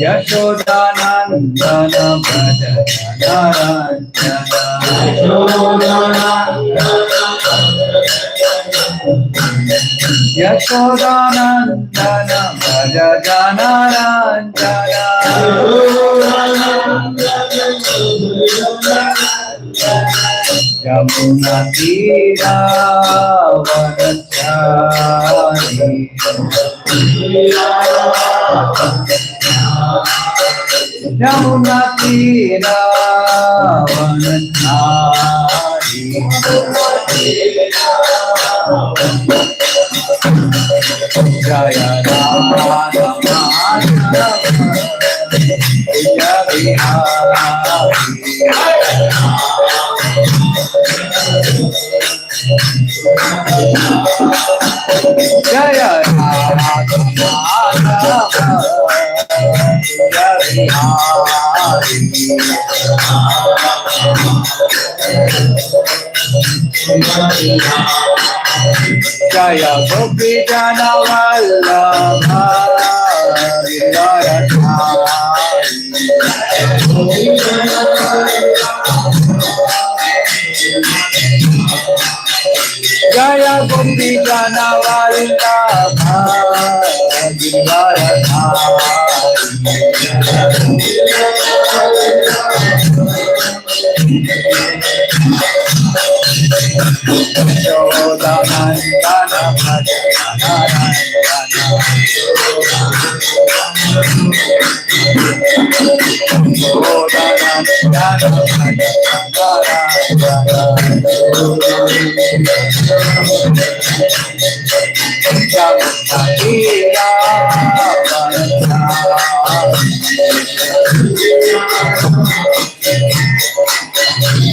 यशोदानंदन भज यशोदानंदन भज जनरंजना यमुना तीरावनचारी यमुना तीरावनचारी जय राधा जय जय गोपी जन वल्लभ जय गोपी जन वल्लभ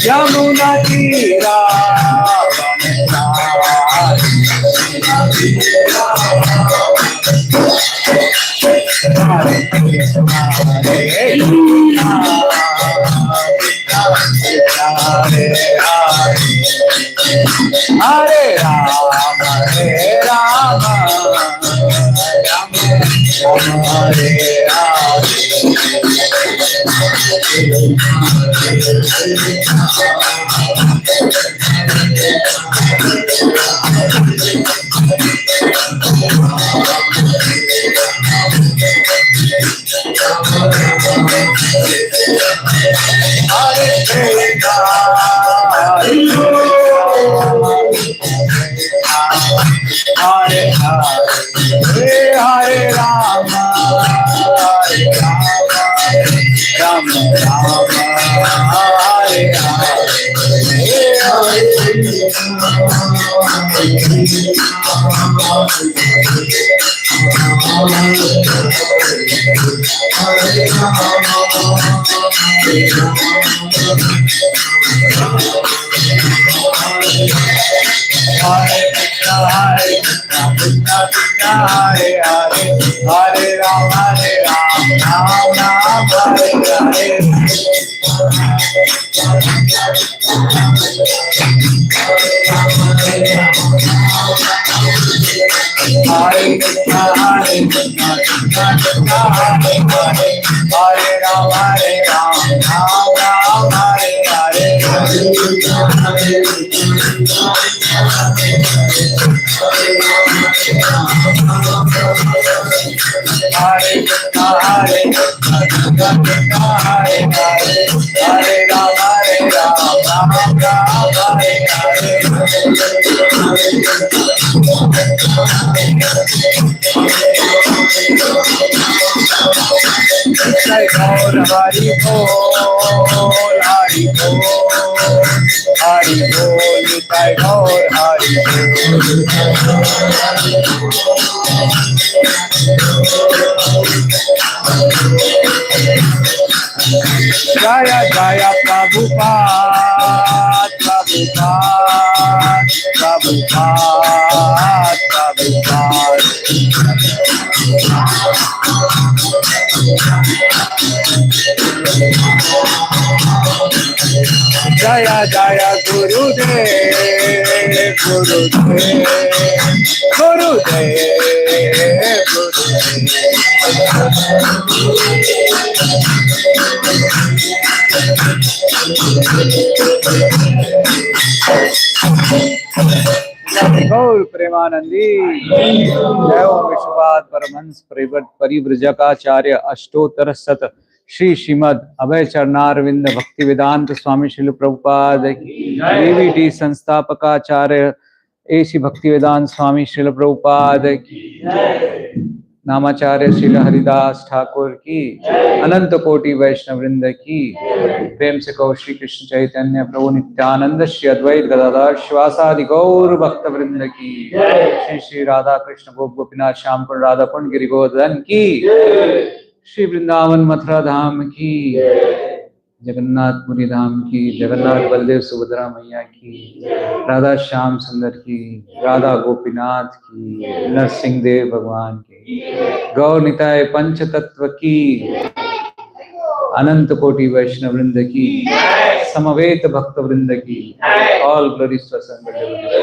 यमुना तीरा हरे राम हरे Ram Hare Hare Rama Hare Rama Rama Rama Hare Hare Hare Hare Hare Ram Ram Ram Hare Hare Hare Krishna Hare Krishna Krishna Hare Hare Hare Ram Ram Ram Hare Hare Hare Krishna Hare Krishna Krishna Krishna Hare Hare Hare Ram Ram Ram Hare Hare Jai Gaur Hari Bol Hari Bol Hari Bol Jai Gaur Hari Jaya Jaya Prabhupada Prabhupada Prabhupada Prabhupada Jaya Jaya Gurudev गुरुदेव गुरुदेव गौर प्रेमानंदी जय ओम विश्वपाद परमहंस परिव्रजकाचार्य अष्टोत्तर शत श्री श्रीमद अभय चरणारविंद भक्ति वेदांत स्वामी Srila Prabhupada VVT संस्थापकाचार्य AC भक्ति वेदांत स्वामी श्रील प्रभुपाद नामाचार्य श्रील हरिदास ठाकुर की अनंत कोटि वैष्णव वृंद की प्रेम से कहो श्री कृष्ण चैतन्य प्रभु नित्यानंद श्री अद्वैत गदाधर श्रीवासादि गौर भक्त वृंद की श्री श्री राधा कृष्ण गोपीनाथ श्याम कुंड राधा कुंड गिरि गोवर्धन की श्री वृंदावन मथुरा धाम की जगन्नाथपुरी धाम की जगन्नाथ बलदेव सुभद्रा मैया की राधा श्याम सुंदर की राधा गोपीनाथ की नरसिंह देव भगवान की गौर निताय पंच तत्व की अनंत कोटि वैष्णव वृंद की समवेत भक्त वृंद की ऑल ग्लोरीज टू असंग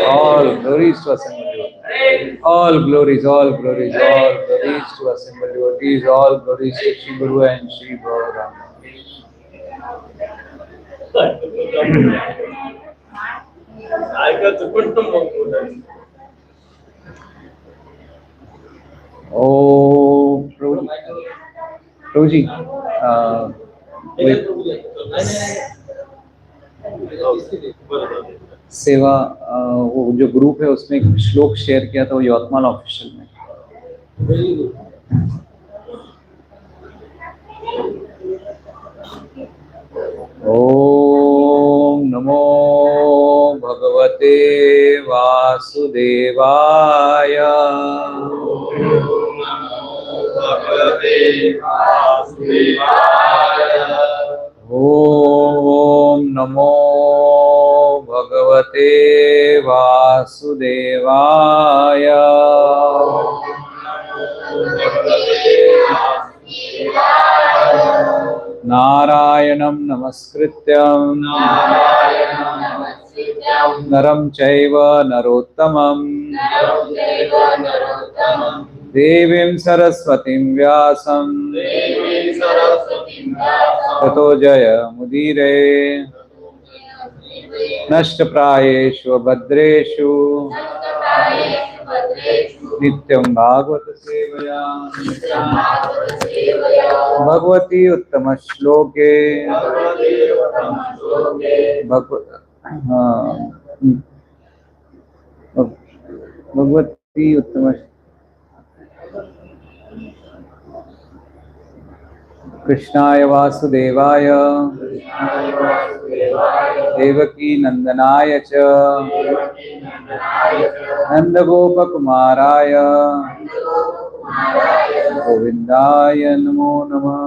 ऑल ग्लोरीज टू असंग all glories all glories to assembled devotees, all glories to Shri Guru and Shri Bhagavan. Oh, Prabhuji, सेवा वो जो ग्रुप है उसमें एक श्लोक शेयर किया था वो यवतमाल ऑफिशियल में। ओम नमो भगवते वासुदेवाय ओम नमो भगवते वासुदेवाय नारायणं नमस्कृत्यं नरं चैव नरोत्तमं देवीं सरस्वतीं व्यासं ततो जयमुदीरये नष्टप्रायेषु भद्रेषु नित्यं भागवत सेवया भगवती उत्तम श्लोके भगवती उत्तम कृष्णाय वासुदेवाय देवकी नंदनाय च नंदगोपकुमाराय गोविंदाय नमो नमः।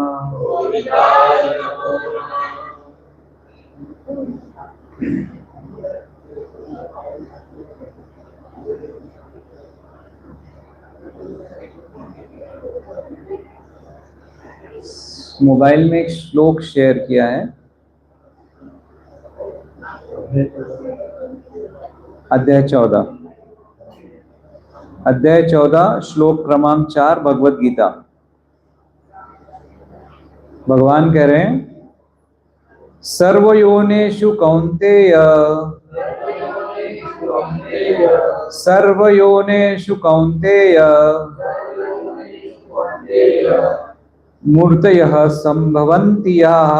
मोबाइल में एक श्लोक शेयर किया है, अध्याय 14 श्लोक क्रमांक 4 भगवत गीता। भगवान कह रहे हैं सर्वयोनेषु कौन्तेय सर्वयोनेषु कौन्तेय मूर्तयः संभवन्ति याः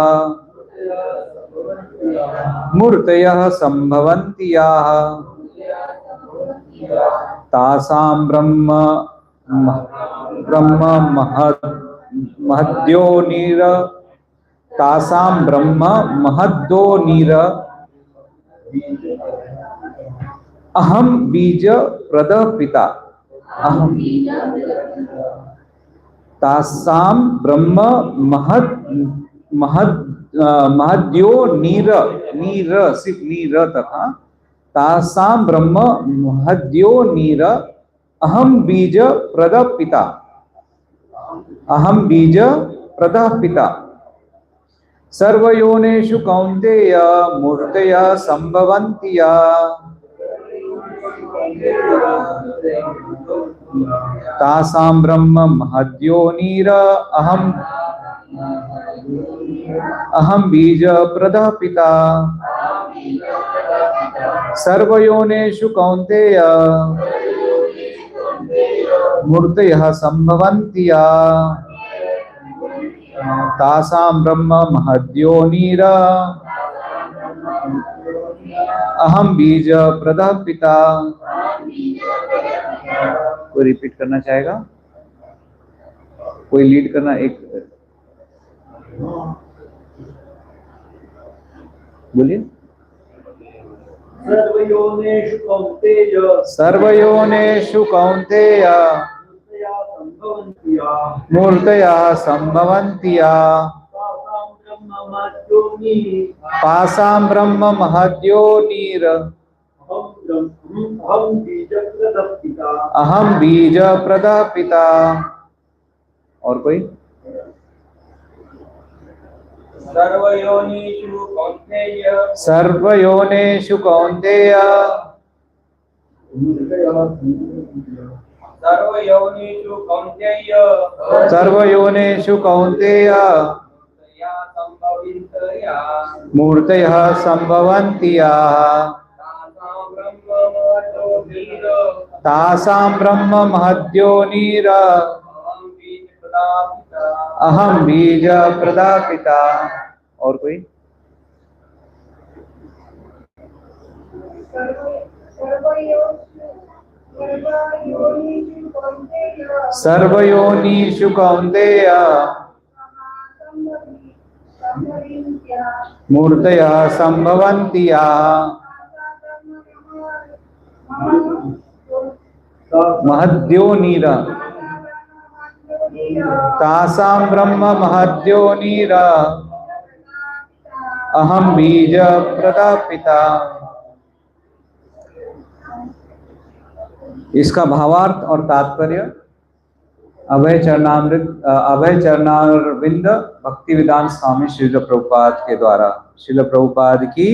तासां ब्रह्म महद्योनिर अहम बीज प्रदः पिता तासां ब्रह्म महद्यो नीर सिर्फ नीर तथा तासां ब्रह्म महद्यो नीर अहम बीज प्रदः पिता सर्वयोनेषु कौन्तेय मूर्तयः संभवन्ति तासां ब्रह्म महद्योनिर अहम बीज प्रदः पिता सर्वयोनिषु कौन्तेय मूर्तयः सम्भवन्ति या तासां ब्रह्म महद्योनिर अहम बीज प्रदः पिता। कोई रिपीट करना चाहेगा? कोई लीड करना? एक बोलिए। सर्वयोनिषु कौन्तेय मूर्तयः सम्भवन्ति या तासां ब्रह्म महद्योनिर अहम बीज प्रदः पिता। और कोई? सर्वयोनिषु कौन्तेय मूर्तयः सम्भवन्ति या तासां ब्रह्म महद्योनिर अहम बीज प्रदः पिता। और कोई? सर्वयोनिषु कौन्तेय मूर्तयः सम्भवन्ति या महद्योनिर तासां ब्रह्म महद्योनिर अहम बीज प्रदः पिता। इसका भावार्थ और तात्पर्य अभय चरणारविंद भक्ति वेदांत स्वामी श्रील प्रभुपाद के द्वारा। श्रील प्रभुपाद की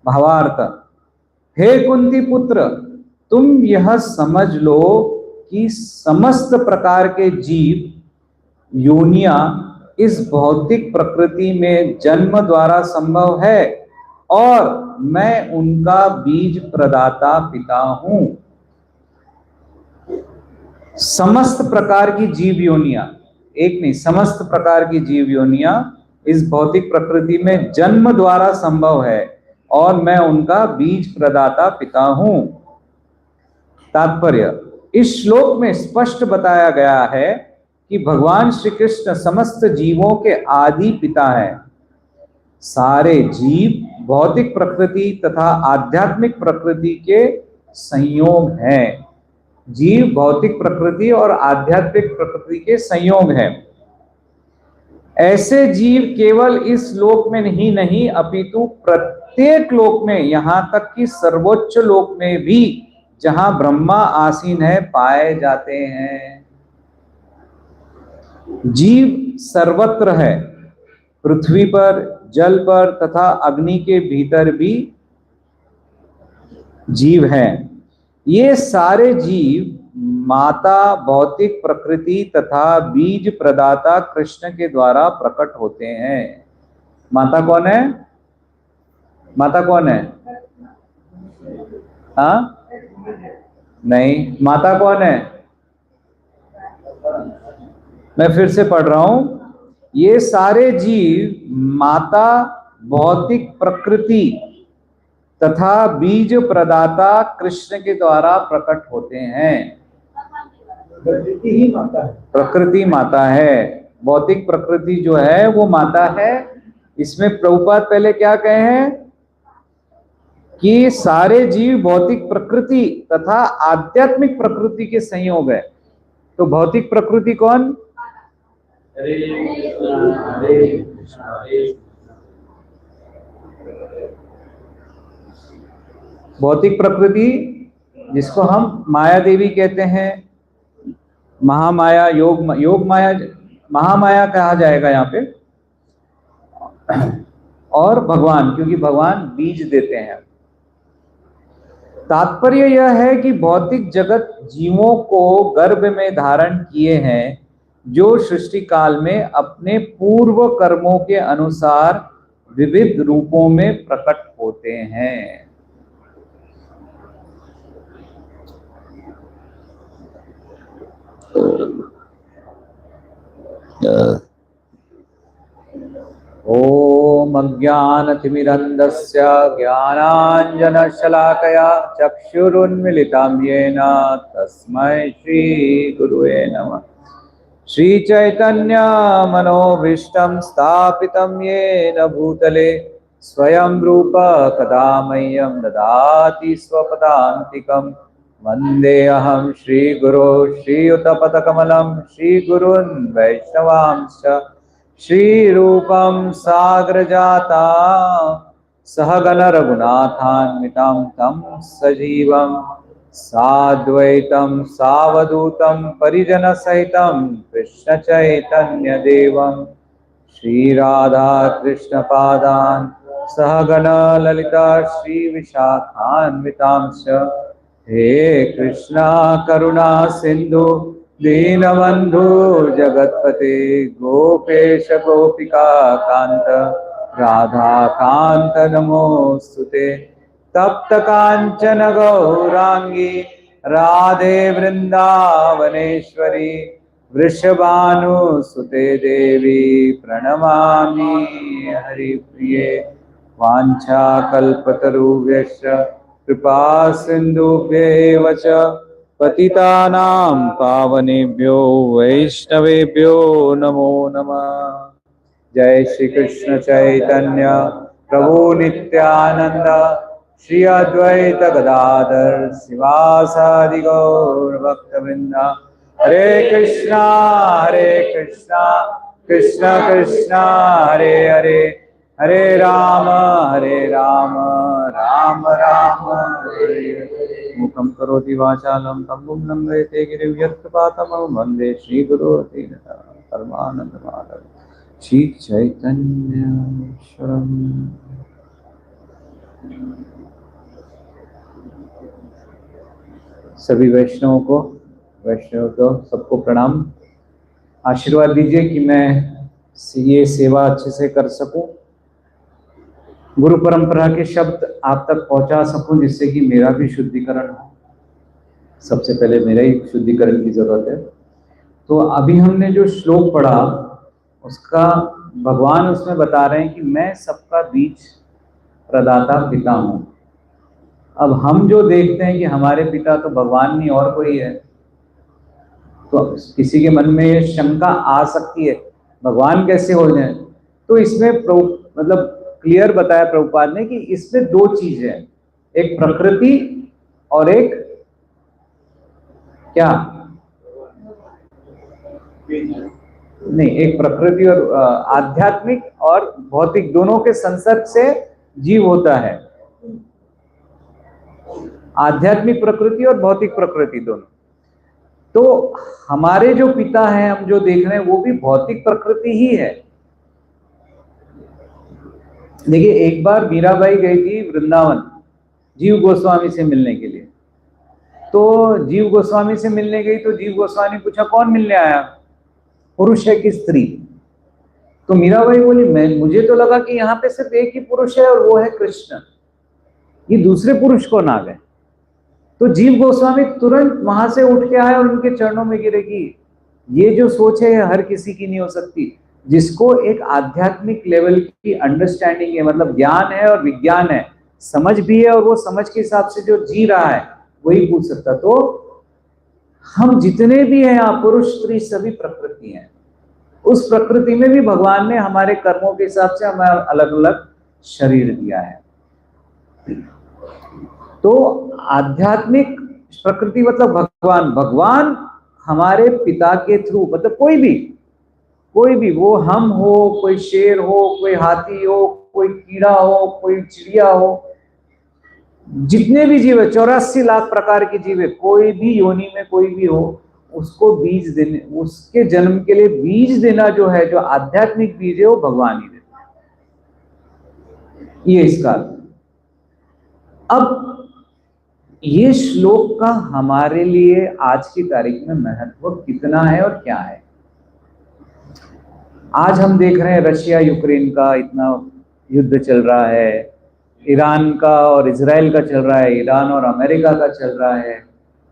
भावार्थ। हे कुंती पुत्र, तुम यह समझ लो कि समस्त प्रकार के जीव योनियां इस भौतिक प्रकृति में जन्म द्वारा संभव है और मैं उनका बीज प्रदाता पिता हूं। समस्त प्रकार की जीव योनियां, एक नहीं, समस्त प्रकार की जीव योनियां इस भौतिक प्रकृति में जन्म द्वारा संभव है और मैं उनका बीज प्रदाता पिता हूं। तात्पर्य, इस श्लोक में स्पष्ट बताया गया है कि भगवान श्री कृष्ण समस्त जीवों के आदि पिता हैं। सारे जीव भौतिक प्रकृति तथा आध्यात्मिक प्रकृति के संयोग हैं। जीव भौतिक प्रकृति और आध्यात्मिक प्रकृति के संयोग हैं। ऐसे जीव केवल इस लोक में ही नहीं अपितु प्रत्येक लोक में, यहां तक कि सर्वोच्च लोक में भी जहां ब्रह्मा आसीन है, पाए जाते हैं। जीव सर्वत्र है, पृथ्वी पर, जल पर तथा अग्नि के भीतर भी जीव हैं। ये सारे जीव माता भौतिक प्रकृति तथा बीज प्रदाता कृष्ण के द्वारा प्रकट होते हैं। माता कौन है? माता कौन है? हाँ नहीं, माता कौन है? मैं फिर से पढ़ रहा हूं। ये सारे जीव माता भौतिक प्रकृति तथा बीज प्रदाता कृष्ण के द्वारा प्रकट होते हैं। प्रकृति ही माता है। प्रकृति माता है, भौतिक प्रकृति जो है वो माता है। इसमें प्रभुपाद पहले क्या कहे हैं कि सारे जीव भौतिक प्रकृति तथा आध्यात्मिक प्रकृति के संयोग है। तो भौतिक प्रकृति कौन? भौतिक प्रकृति जिसको हम माया देवी कहते हैं, महामाया, योग माया, महामाया कहा जाएगा यहाँ पे, और भगवान, क्योंकि भगवान बीज देते हैं। तात्पर्य यह है कि भौतिक जगत जीवों को गर्भ में धारण किए हैं, जो सृष्टि काल में अपने पूर्व कर्मों के अनुसार विविध रूपों में प्रकट होते हैं। ओम अज्ञानतिमिरन्धस्य ज्ञानाञ्जनशलाकया चक्षुरुन्मीलितं येन तस्मै श्रीगुरुवे नमः। श्रीचैतन्य मनोभीष्टं स्थापितं येन भूतले स्वयं रूप कदा मह्यं ददाति स्वपदान्तिकं। वन्देऽहं श्रीगुरो श्रीयुतपदकमलं श्रीगुरुन् वैष्णवांश्च श्रीरूपं साग्रजाता सहगण रघुनाथान्वितं तं सजीवं साद्वैतं सावधूतं परिजनसहितं कृष्णचैतन्यदेवं श्रीराधा कृष्णपादान् सहगण ललिता श्रीविशाखान्वितांश्च। हे कृष्णा करुणा सिंधु दीनबंधु जगत्पते गोपेश गोपिका कांत राधा कांत नमोस्तुते। तप्त कांचन गौरांगी राधे वृंदावनेश्वरी वृषभानुसुते देवी प्रणमामि हरिप्रिये। वाञ्छाकल्पतरुभ्यश्च कृपा सिन्धुभ्येव च पतितानां पावनेभ्यो वैष्णवेभ्यो नमो नमः। जय श्री कृष्ण चैतन्य प्रभु नित्यानंद श्री अद्वैत गदाधर शिवासादि गौर भक्तवृंद। हरे कृष्णा कृष्णा कृष्णा हरे हरे, हरे राम राम राम हरे हरे। मुखं करोति वाचालं पंगुं लंघयते गिरिं यत्कृपातमहं वन्दे श्रीगुरुं परमानन्दमाधवं श्री चैतन्येश्वरम्। सभी वैष्णवों को सबको प्रणाम। आशीर्वाद दीजिए कि मैं ये सेवा अच्छे से कर सकूं, गुरु परंपरा के शब्द आप तक पहुंचा सकूं, जिससे कि मेरा भी शुद्धिकरण हो। सबसे पहले मेरा ही शुद्धिकरण की जरूरत है। तो अभी हमने जो श्लोक पढ़ा उसका भगवान उसमें बता रहे हैं कि मैं सबका बीज प्रदाता पिता हूं। अब हम जो देखते हैं कि हमारे पिता तो भगवान नहीं और कोई है, तो किसी के मन में ये शंका आ सकती है भगवान कैसे हो जाए। तो इसमें मतलब क्लियर बताया प्रभुपाद ने कि इसमें दो चीजें हैं, एक प्रकृति और एक क्या नहीं, एक प्रकृति और आध्यात्मिक और भौतिक दोनों के संसर्ग से जीव होता है। आध्यात्मिक प्रकृति और भौतिक प्रकृति दोनों। तो हमारे जो पिता हैं, हम जो देख रहे हैं, वो भी भौतिक प्रकृति ही है। देखिए, एक बार मीराबाई गई थी वृंदावन जीव गोस्वामी से मिलने के लिए। तो जीव गोस्वामी से मिलने गई तो जीव गोस्वामी पूछा कौन मिलने आया, पुरुष है कि स्त्री। तो मीराबाई बोली मुझे तो लगा कि यहाँ पे सिर्फ एक ही पुरुष है और वो है कृष्ण, ये दूसरे पुरुष कौन आ गए। तो जीव गोस्वामी तुरंत वहां से उठ के आए और उनके चरणों में गिरे कि ये जो सोच है हर किसी की नहीं हो सकती। जिसको एक आध्यात्मिक लेवल की अंडरस्टैंडिंग है, मतलब ज्ञान है और विज्ञान है, समझ भी है, और वो समझ के हिसाब से जो जी रहा है वही पूछ सकता। तो हम जितने भी हैं यहाँ, पुरुष स्त्री सभी प्रकृति हैं। उस प्रकृति में भी भगवान ने हमारे कर्मों के हिसाब से हमें अलग अलग शरीर दिया है। तो आध्यात्मिक प्रकृति मतलब भगवान हमारे पिता के थ्रू, मतलब कोई भी, वो हम हो, कोई शेर हो, कोई हाथी हो, कोई कीड़ा हो, कोई चिड़िया हो, जितने भी जीव है, 84 लाख प्रकार के जीव है, कोई भी योनि में कोई भी हो, उसको बीज देने, उसके जन्म के लिए बीज देना जो है, जो आध्यात्मिक बीज है, वो भगवान ही देता है। ये इसका अब ये श्लोक का हमारे लिए आज की तारीख में महत्व कितना है और क्या है? आज हम देख रहे हैं रशिया यूक्रेन का इतना युद्ध चल रहा है, ईरान का और इजराइल का चल रहा है, ईरान और अमेरिका का चल रहा है,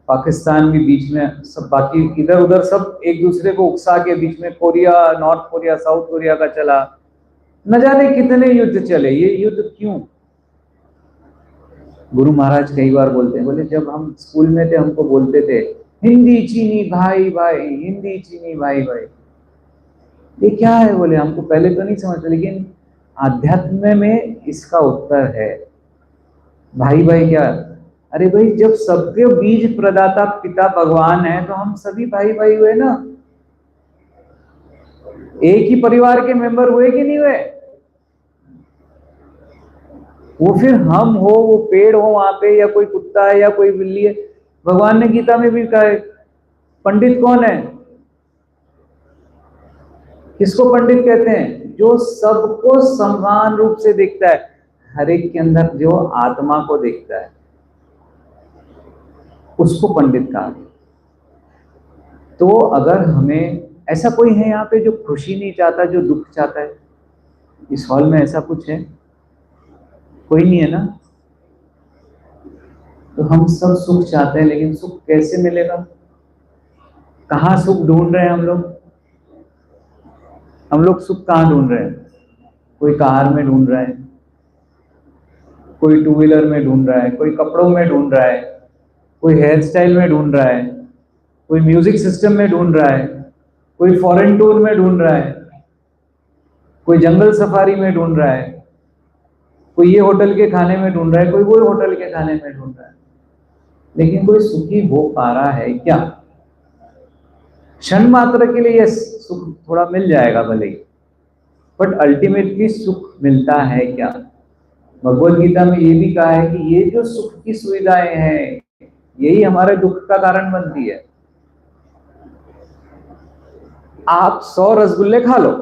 पाकिस्तान भी बीच में, सब बाकी इधर उधर सब एक दूसरे को उकसा के बीच में, Korea, north Korea, south Korea का चला, न जाने कितने युद्ध चले। ये युद्ध क्यों? गुरु महाराज कई बार बोलते हैं, बोले जब हम स्कूल में थे हमको बोलते थे हिंदी चीनी भाई भाई, हिंदी चीनी भाई भाई। ये क्या है? बोले हमको पहले तो नहीं समझते, लेकिन आध्यात्म में इसका उत्तर है। भाई भाई क्या? अरे भाई, जब सबके बीज प्रदाता पिता भगवान है तो हम सभी भाई भाई हुए ना, एक ही परिवार के मेंबर हुए कि नहीं हुए? वो फिर हम हो, वो पेड़ हो वहां पे, या कोई कुत्ता है या कोई बिल्ली है। भगवान ने गीता में भी कहा है, पंडित कौन है? किसको पंडित कहते हैं? जो सबको समान रूप से देखता है, हर एक के अंदर जो आत्मा को देखता है, उसको पंडित कहा। तो अगर हमें, ऐसा कोई है यहाँ पे जो खुशी नहीं चाहता, जो दुख चाहता है? इस हॉल में ऐसा कुछ है? कोई नहीं है ना? तो हम सब सुख चाहते हैं, लेकिन सुख कैसे मिलेगा? कहाँ सुख ढूंढ रहे हैं हम लोग? हम लोग सुख कहाँ ढूंढ रहे हैं? कोई कार में ढूंढ रहा है, कोई टू व्हीलर में ढूंढ रहा है, कोई कपड़ों में ढूंढ रहा है, कोई हेयर स्टाइल में ढूंढ रहा है, कोई म्यूजिक सिस्टम में ढूंढ रहा है, कोई फॉरेन टूर में ढूंढ रहा है, कोई जंगल सफारी में ढूंढ रहा है, कोई ये होटल के खाने में ढूंढ रहा है, कोई वो होटल के खाने में ढूंढ रहा है, लेकिन कोई सुखी हो पा रहा है क्या? क्षण मात्र के लिए सुख थोड़ा मिल जाएगा भले ही, बट अल्टीमेटली सुख मिलता है क्या? भगवत गीता में ये भी कहा है कि ये जो सुख की सुविधाएं हैं, यही हमारे दुख का कारण बनती है। आप 100 रसगुल्ले खा लो,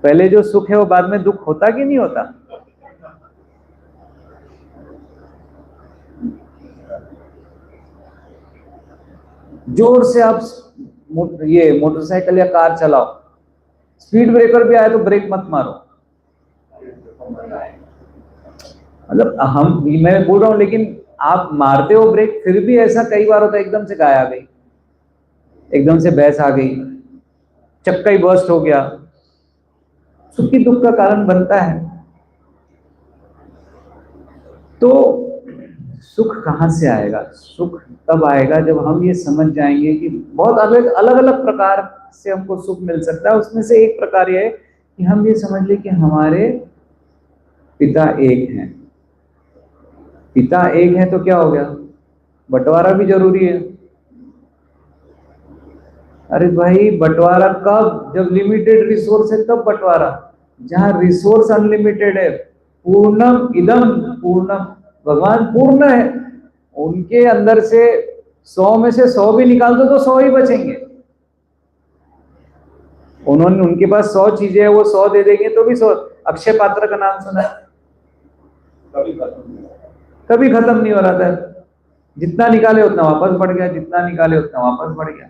पहले जो सुख है वो बाद में दुख होता कि नहीं होता? जोर से आप ये मोटरसाइकिल या कार चलाओ, स्पीड ब्रेकर भी आए तो ब्रेक मत मारो। मतलब मैं बोल रहा हूं, लेकिन आप मारते हो ब्रेक, फिर भी ऐसा कई बार होता है, एकदम से गाय आ गई, एकदम से भैंस आ गई, चक्का ही बर्स्ट हो गया, सुखी दुख का कारण बनता है। तो सुख कहां से आएगा? सुख तब आएगा जब हम ये समझ जाएंगे कि बहुत अलग अलग प्रकार से हमको सुख मिल सकता है। उसमें से एक प्रकार यह है कि हम ये समझ लें कि हमारे पिता एक हैं। पिता एक है तो क्या हो गया? बंटवारा भी जरूरी है। अरे भाई, बंटवारा कब? जब लिमिटेड रिसोर्स है तब बंटवारा। जहां रिसोर्स अनलिमिटेड है, पूर्णम इदम पूर्णम, भगवान पूर्ण है, उनके अंदर से 100 में से 100 भी निकाल दो तो 100 ही बचेंगे। उन्होंने, उनके पास 100 चीजें है, वो 100 दे देंगे तो भी 100। अक्षय पात्र का नाम सुना है? कभी खत्म नहीं हो रहा था। जितना निकाले उतना वापस बढ़ गया, जितना निकाले उतना वापस बढ़ गया।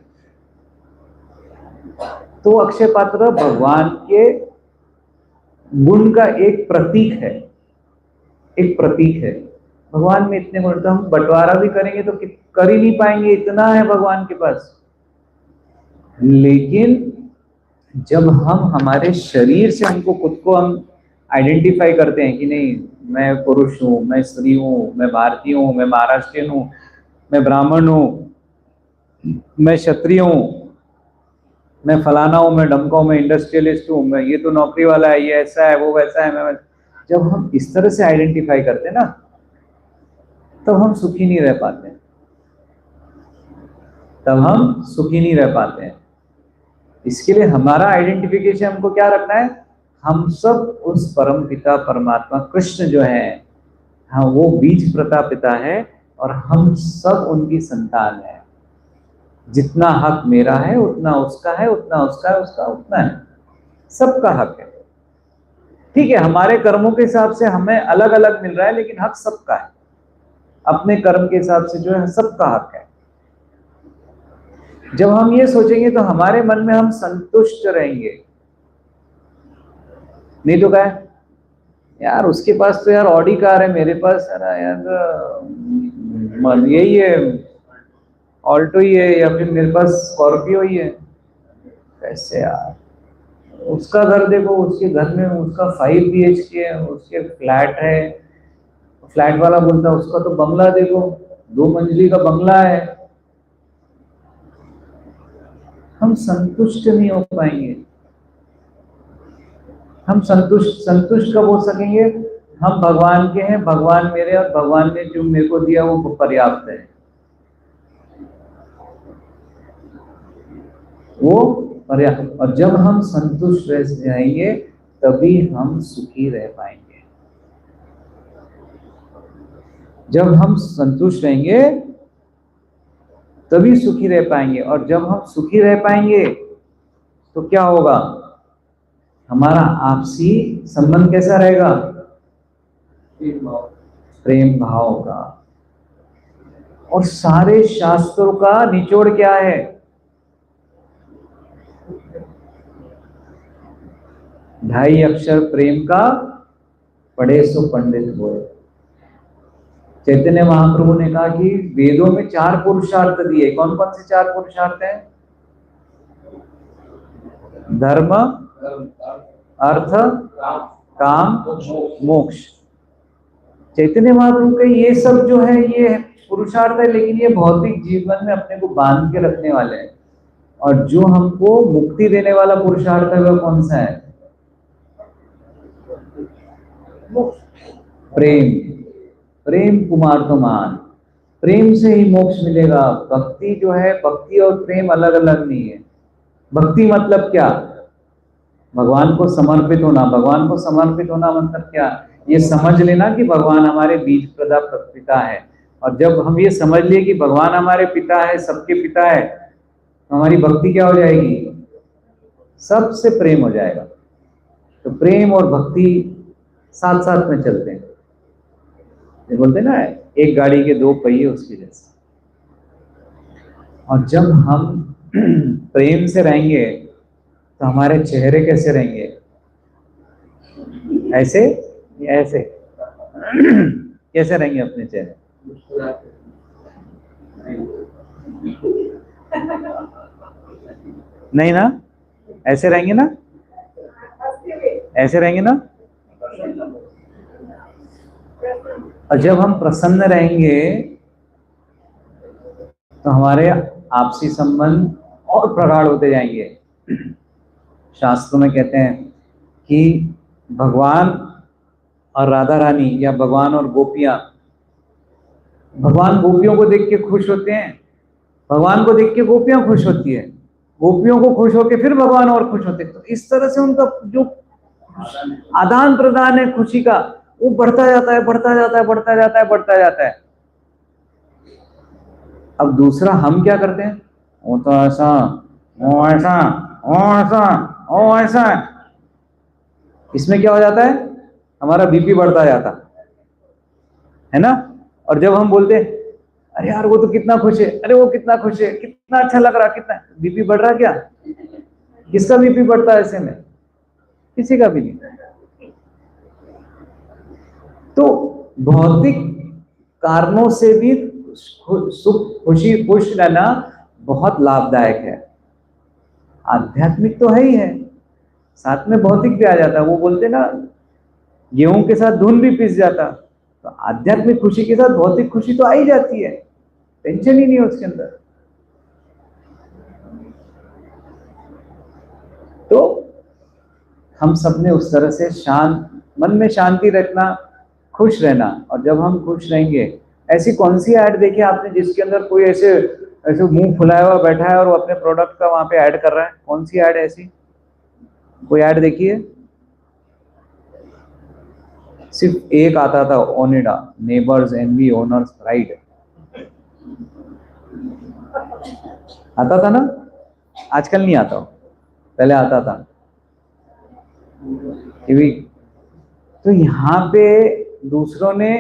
तो अक्षय पात्र भगवान के गुण का एक प्रतीक है, एक प्रतीक है। भगवान में इतने गुण, तो हम बंटवारा भी करेंगे तो कर ही नहीं पाएंगे, इतना है भगवान के पास। लेकिन जब हम हमारे शरीर से हमको खुद को हम आइडेंटिफाई करते हैं कि नहीं, मैं पुरुष हूँ, मैं स्त्री हूँ, मैं भारतीय हूँ, मैं महाराष्ट्रियन हूँ, मैं ब्राह्मण हूँ, मैं क्षत्रिय हूँ, मैं फलाना हूँ, मैं ढमका हूँ, मैं इंडस्ट्रियलिस्ट हूँ, मैं ये तो नौकरी वाला है, ये ऐसा है, वो वैसा है, मैं, जब हम इस तरह से आइडेंटिफाई करते हैं ना, तब हम सुखी नहीं रह पाते हैं। तब हम सुखी नहीं रह पाते हैं। इसके लिए हमारा आइडेंटिफिकेशन हमको क्या रखना है? हम सब उस परम पिता परमात्मा कृष्ण जो है, हाँ, वो बीज प्रता पिता है और हम सब उनकी संतान है। जितना हक मेरा है उतना उसका है, उतना उसका है, उसका उतना है, सबका हक है। ठीक है, हमारे कर्मों के हिसाब से हमें अलग अलग मिल रहा है, लेकिन हक सबका है। अपने कर्म के हिसाब से जो है सबका हक है। जब हम ये सोचेंगे तो हमारे मन में हम संतुष्ट रहेंगे। नहीं तो क्या है यार, उसके पास तो यार ऑडी कार है, मेरे पास है ना यार यही है, ऑल्टो ही है, या फिर मेरे पास स्कॉर्पियो ही है। कैसे यार, उसका घर देखो, उसके घर में उसका 5 BHK है, उसके फ्लैट है। फ्लैट वाला बोलता है उसका तो बंगला देखो, 2 मंजिली का बंगला है। हम संतुष्ट नहीं हो पाएंगे। हम संतुष्ट संतुष्ट कब हो सकेंगे? हम भगवान के हैं, भगवान मेरे, और भगवान ने जो मेरे को दिया वो पर्याप्त है, वो पर्याप्त। और जब हम संतुष्ट रह जाएंगे तभी हम सुखी रह पाएंगे। जब हम संतुष्ट रहेंगे तभी सुखी रह पाएंगे, और जब हम सुखी रह पाएंगे तो क्या होगा? हमारा आपसी संबंध कैसा रहेगा? प्रेम भाव का। और सारे शास्त्रों का निचोड़ क्या है? ढाई अक्षर प्रेम का, पढ़े सो पंडित होए। चैतन्य महाप्रभु ने कहा कि वेदों में 4 पुरुषार्थ दिए। कौन कौन से 4 पुरुषार्थ हैं? धर्म, अर्थ, काम, मोक्ष। चैतन्य महाप्रभु के ये सब जो है ये पुरुषार्थ है, लेकिन ये भौतिक जीवन में अपने को बांध के रखने वाले हैं। और जो हमको मुक्ति देने वाला पुरुषार्थ है वह कौन सा है? प्रेम। प्रेम कुमार तो मान, प्रेम से ही मोक्ष मिलेगा। भक्ति जो है, भक्ति और प्रेम अलग अलग नहीं है। भक्ति मतलब क्या? भगवान को समर्पित होना। भगवान को समर्पित होना मतलब क्या? ये समझ लेना कि भगवान हमारे बीज प्रदा पिता है। और जब हम ये समझ लिए कि भगवान हमारे पिता है, सबके पिता है, तो हमारी भक्ति क्या हो जाएगी? सबसे प्रेम हो जाएगा। तो प्रेम और भक्ति साथ साथ में चलते हैं। ये बोलते ना, एक गाड़ी के 2 पहिए उसके जैसे। और जब हम प्रेम से रहेंगे तो हमारे चेहरे कैसे रहेंगे? ऐसे या ऐसे? कैसे रहेंगे अपने चेहरे? नहीं ना, ऐसे रहेंगे ना, ऐसे रहेंगे ना। और जब हम प्रसन्न रहेंगे तो हमारे आपसी संबंध और प्रगाढ़ होते जाएंगे। शास्त्रों में कहते हैं कि भगवान और राधा रानी, या भगवान और गोपियां, भगवान गोपियों को देख के खुश होते हैं, भगवान को देख के गोपियां खुश होती है, गोपियों को खुश होकर फिर भगवान और खुश होते हैं। तो इस तरह से उनका जो आदान प्रदान है खुशी का, वो बढ़ता जाता है, बढ़ता जाता है, बढ़ता जाता है, बढ़ता जाता है। अब दूसरा हम क्या करते हैं? वो तो ऐसा, वो ऐसा, वो ऐसा, वो ऐसा। इसमें क्या हो जाता है? हमारा बीपी बढ़ता जाता है ना। और जब हम बोलते हैं अरे यार वो तो कितना खुश है, अरे वो कितना खुश है, कितना अच्छा लग रहा, कितना बीपी बढ़ रहा, क्या किसका बीपी बढ़ता है ऐसे में? किसी का भी नहीं। तो भौतिक कारणों से भी सुख, खुशी, खुश रहना बहुत लाभदायक है। आध्यात्मिक तो है ही है, साथ में भौतिक भी आ जाता है। वो बोलते ना, गेहूं के साथ धुन भी पिस जाता। तो आध्यात्मिक खुशी के साथ भौतिक खुशी तो आ ही जाती है, टेंशन ही नहीं है उसके अंदर। तो हम सब ने उस तरह से शांत मन में शांति रखना, खुश रहना। और जब हम खुश रहेंगे, ऐसी कौन सी ऐड देखी आपने जिसके अंदर कोई ऐसे ऐसे मुंह फुलाया हुआ बैठा है और वो अपने प्रोडक्ट का वहां पे ऐड कर रहा है? कौन सी ऐड ऐसी? कोई ऐड देखी है? सिर्फ एक आता था, Onida, neighbours envy owner's pride. आता था ना, आजकल नहीं आता, पहले आता था। तो यहाँ पे दूसरों ने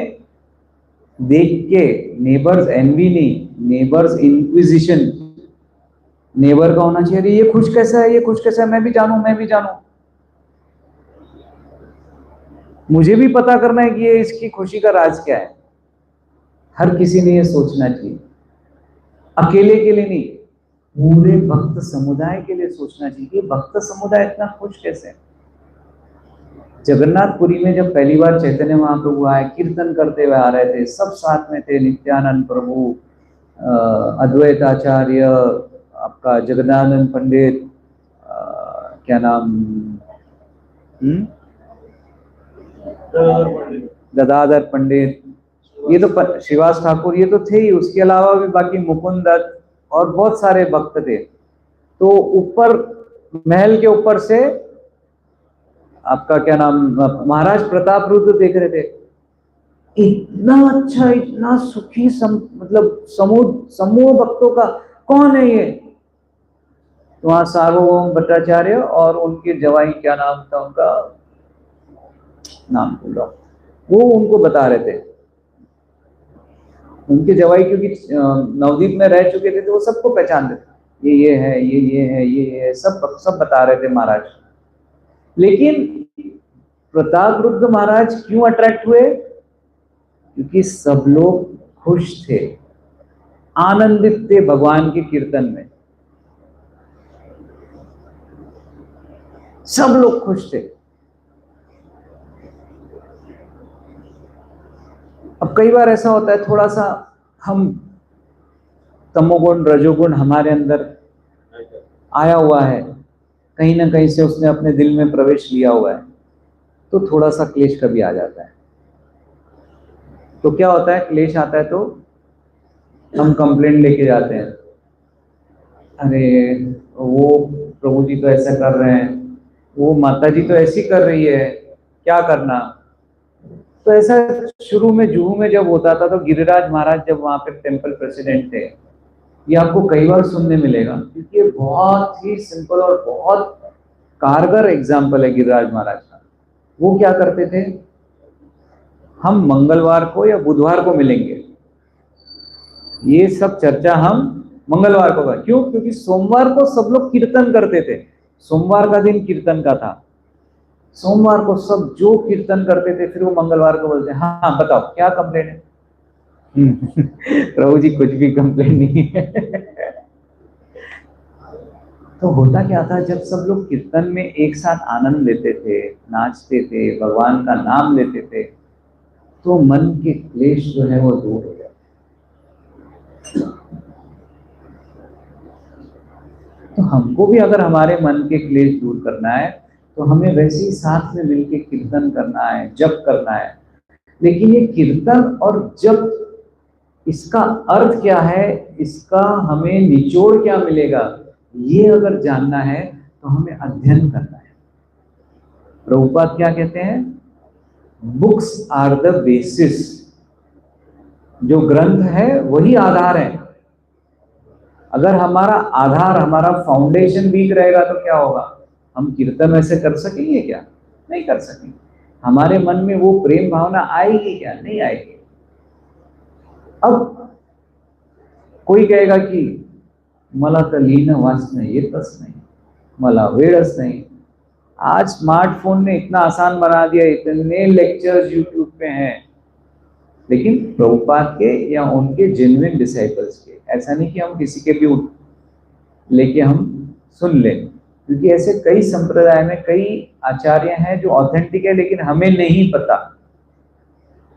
देख के नेबर्स एनवी नहीं, नेबर्स इंक्विजिशन। नेबर का होना चाहिए, अरे ये खुश कैसा है, ये खुश कैसा है, मैं भी जानूं, मैं भी जानूं, मुझे भी पता करना है कि ये इसकी खुशी का राज क्या है। हर किसी ने ये सोचना चाहिए, अकेले के लिए नहीं, पूरे भक्त समुदाय के लिए सोचना चाहिए कि भक्त समुदाय इतना खुश कैसे है। जगन्नाथपुरी में जब पहली बार चैतन्य महाप्रभु आए, कीर्तन करते हुए आ रहे थे, सब साथ में थे, नित्यानंद प्रभु, अद्वैत आचार्य, आपका जगदानंद पंडित, क्या नाम, गदाधर पंडित, ये तो श्रीवास ठाकुर, ये तो थे ही, उसके अलावा भी बाकी मुकुंद दत्त और बहुत सारे भक्त थे। तो ऊपर महल के ऊपर से आपका क्या नाम, महाराज प्रताप रुद्र देख रहे थे, इतना अच्छा, इतना सुखी मतलब समूह भक्तों का, कौन है ये? तो वहां सार्वभौम भट्टाचार्य और उनके जवाई, क्या नाम था उनका, नाम भूल रहा, वो उनको बता रहे थे। उनके जवाई क्योंकि नवदीप में रह चुके थे तो वो सबको पहचानते थे, ये है, ये है, ये है, सब बता रहे थे महाराज। लेकिन प्रताप रुद्र महाराज क्यों अट्रैक्ट हुए? क्योंकि सब लोग खुश थे, आनंदित थे भगवान के कीर्तन में, सब लोग खुश थे। अब कई बार ऐसा होता है, थोड़ा सा हम तमोगुण रजोगुण हमारे अंदर आया हुआ है, कहीं ना कहीं से उसने अपने दिल में प्रवेश लिया हुआ है, तो थोड़ा सा क्लेश कभी आ जाता है। तो क्या होता है, क्लेश आता है तो हम कंप्लेंट लेके जाते हैं, अरे वो प्रभु जी तो ऐसा कर रहे हैं, वो माता जी तो ऐसी कर रही है, क्या करना। तो ऐसा शुरू में जुहू में जब होता था, तो गिरिराज महाराज जब वहां पे टेम्पल प्रेसिडेंट थे, ये आपको कई बार सुनने मिलेगा, क्योंकि ये बहुत ही सिंपल और बहुत कारगर एग्जाम्पल है गिरिराज महाराज का। वो क्या करते थे, हम मंगलवार को या बुधवार को मिलेंगे, ये सब चर्चा हम मंगलवार को कर, क्यों? क्योंकि सोमवार को सब लोग कीर्तन करते थे, सोमवार का दिन कीर्तन का था, सोमवार को सब जो कीर्तन करते थे, फिर वो मंगलवार को बोलते हैं, हाँ बताओ क्या कंप्लेन है। प्रभु जी कुछ भी कंप्लेन नहीं है। तो होता क्या था, जब सब लोग कीर्तन में एक साथ आनंद लेते थे, नाचते थे, भगवान का नाम लेते थे, तो मन के क्लेश जो है वो दूर हो जाते। तो हमको भी अगर हमारे मन के क्लेश दूर करना है, तो हमें वैसे ही साथ में मिलके कीर्तन करना है, जप करना है। लेकिन ये कीर्तन और जप, इसका अर्थ क्या है, इसका हमें निचोड़ क्या मिलेगा, ये अगर जानना है तो हमें अध्ययन करना है। प्रभुपाद क्या कहते हैं, बुक्स आर द बेसिस, जो ग्रंथ है वही आधार है। अगर हमारा आधार, हमारा फाउंडेशन वीक रहेगा तो क्या होगा, हम कीर्तन ऐसे कर सकेंगे क्या? नहीं कर सकेंगे। हमारे मन में वो प्रेम भावना आएगी क्या? नहीं आएगी। अब कोई कहेगा कि मला तर लिहिणं वाचणं येतच नाही, मला वेळच नहीं। आज स्मार्टफोन ने इतना आसान बना दिया, इतने लेक्चर्स यूट्यूब पे हैं, लेकिन प्रभुपाद के या उनके जेन्युइन डिसाइपल्स के, ऐसा नहीं कि हम किसी के भी लेके हम सुन लें, क्योंकि ऐसे कई संप्रदाय में कई आचार्य हैं जो ऑथेंटिक है, लेकिन हमें नहीं पता।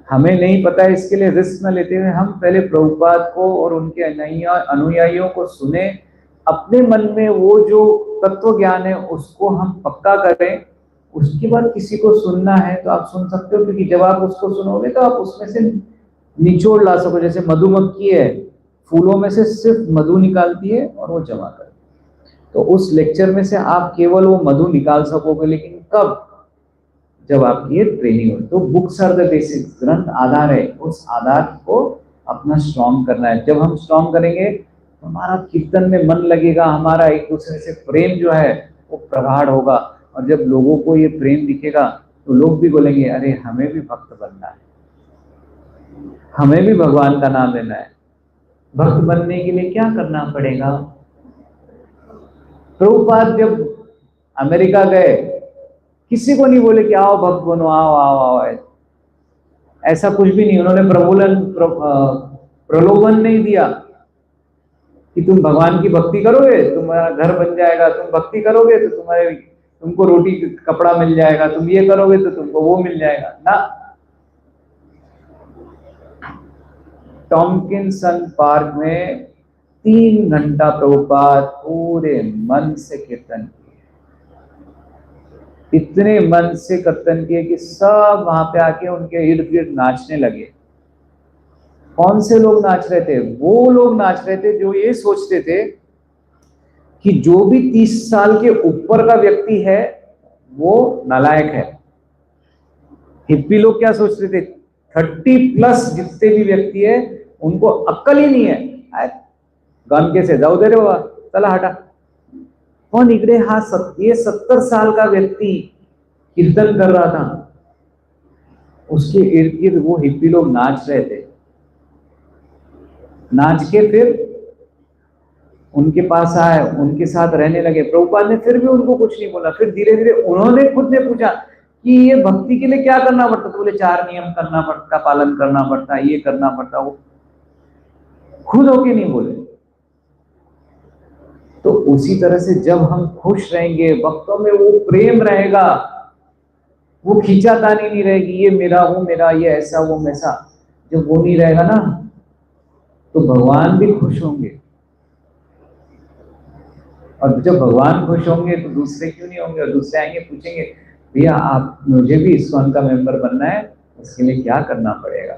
हमें नहीं पता, इसके लिए रिस्क न लेते हुए हम पहले प्रभुपाद को और उनके अनुयायियों को सुने, अपने मन में वो जो तत्व ज्ञान है उसको हम पक्का करें। उसके बाद किसी को सुनना है तो आप सुन सकते हो, क्योंकि जब आप उसको सुनोगे तो आप उसमें से निचोड़ ला सको। जैसे मधुमक्खी है, फूलों में से सिर्फ मधु निकालती है और वो जमा करती है, तो उस लेक्चर में से आप केवल वो मधु निकाल सकोगे, लेकिन कब? जब आपकी ये ट्रेनिंग हो। तो बुक्स आर द बेसिक, ग्रंथ आधार है, उस आधार को अपना स्ट्रॉन्ग करना है। जब हम स्ट्रॉन्ग करेंगे तो हमारा कीर्तन में मन लगेगा, हमारा एक दूसरे से प्रेम जो है वो प्रगाढ़ होगा, और जब लोगों को ये प्रेम दिखेगा तो लोग भी बोलेंगे, अरे हमें भी भक्त बनना है। हमें भी भगवान का नाम लेना है। भक्त बनने के लिए क्या करना पड़ेगा? प्रभुपाद जब अमेरिका गए, किसी को नहीं बोले कि आओ भक्त बनो, आओ आओ आओ, ऐसा कुछ भी नहीं। उन्होंने प्रलोभन नहीं दिया कि तुम भगवान की भक्ति करोगे तुम्हारा घर बन जाएगा, तुम भक्ति करोगे तो तुमको रोटी कपड़ा मिल जाएगा, तुम ये करोगे तो तुमको वो मिल जाएगा ना। टॉमकिंसन पार्क में 3 घंटा प्रभुपाद पूरे मन से कीर्तन किए, इतने मन से कीर्तन किए कि सब वहां पे आके उनके इर्द गिर्द नाचने लगे। कौन से लोग नाच रहे थे? वो लोग नाच रहे थे जो ये सोचते थे कि जो भी 30 साल के ऊपर का व्यक्ति है वो नालायक है। हिप्पी लोग क्या सोचते थे? 30+ जितने भी व्यक्ति है उनको अक्ल ही नहीं है, गन के से जाओ दे रहे हो, चला हटा। कौन इकड़े? हाँ, ये 70 साल का व्यक्ति कीर्तन कर रहा था, उसके इर्द गिर्द वो हिप्पी लोग नाच रहे थे। नाच के फिर उनके पास आए, उनके साथ रहने लगे। प्रभुपाद ने फिर भी उनको कुछ नहीं बोला। फिर धीरे धीरे उन्होंने खुद ने पूछा कि ये भक्ति के लिए क्या करना पड़ता? तो बोले 4 नियम करना पड़ता, पालन करना पड़ता, ये करना पड़ता। वो खुद होके नहीं बोले। तो उसी तरह से जब हम खुश रहेंगे, भक्तों में वो प्रेम रहेगा, वो खींचातानी नहीं रहेगी, ये मेरा वो मेरा, ये ऐसा वो वैसा, जब वो नहीं रहेगा ना तो भगवान भी खुश होंगे। और जब भगवान खुश होंगे तो दूसरे क्यों नहीं होंगे? और दूसरे आएंगे पूछेंगे भैया आप, मुझे भी इस्कॉन का मेंबर बनना है, उसके लिए क्या करना पड़ेगा?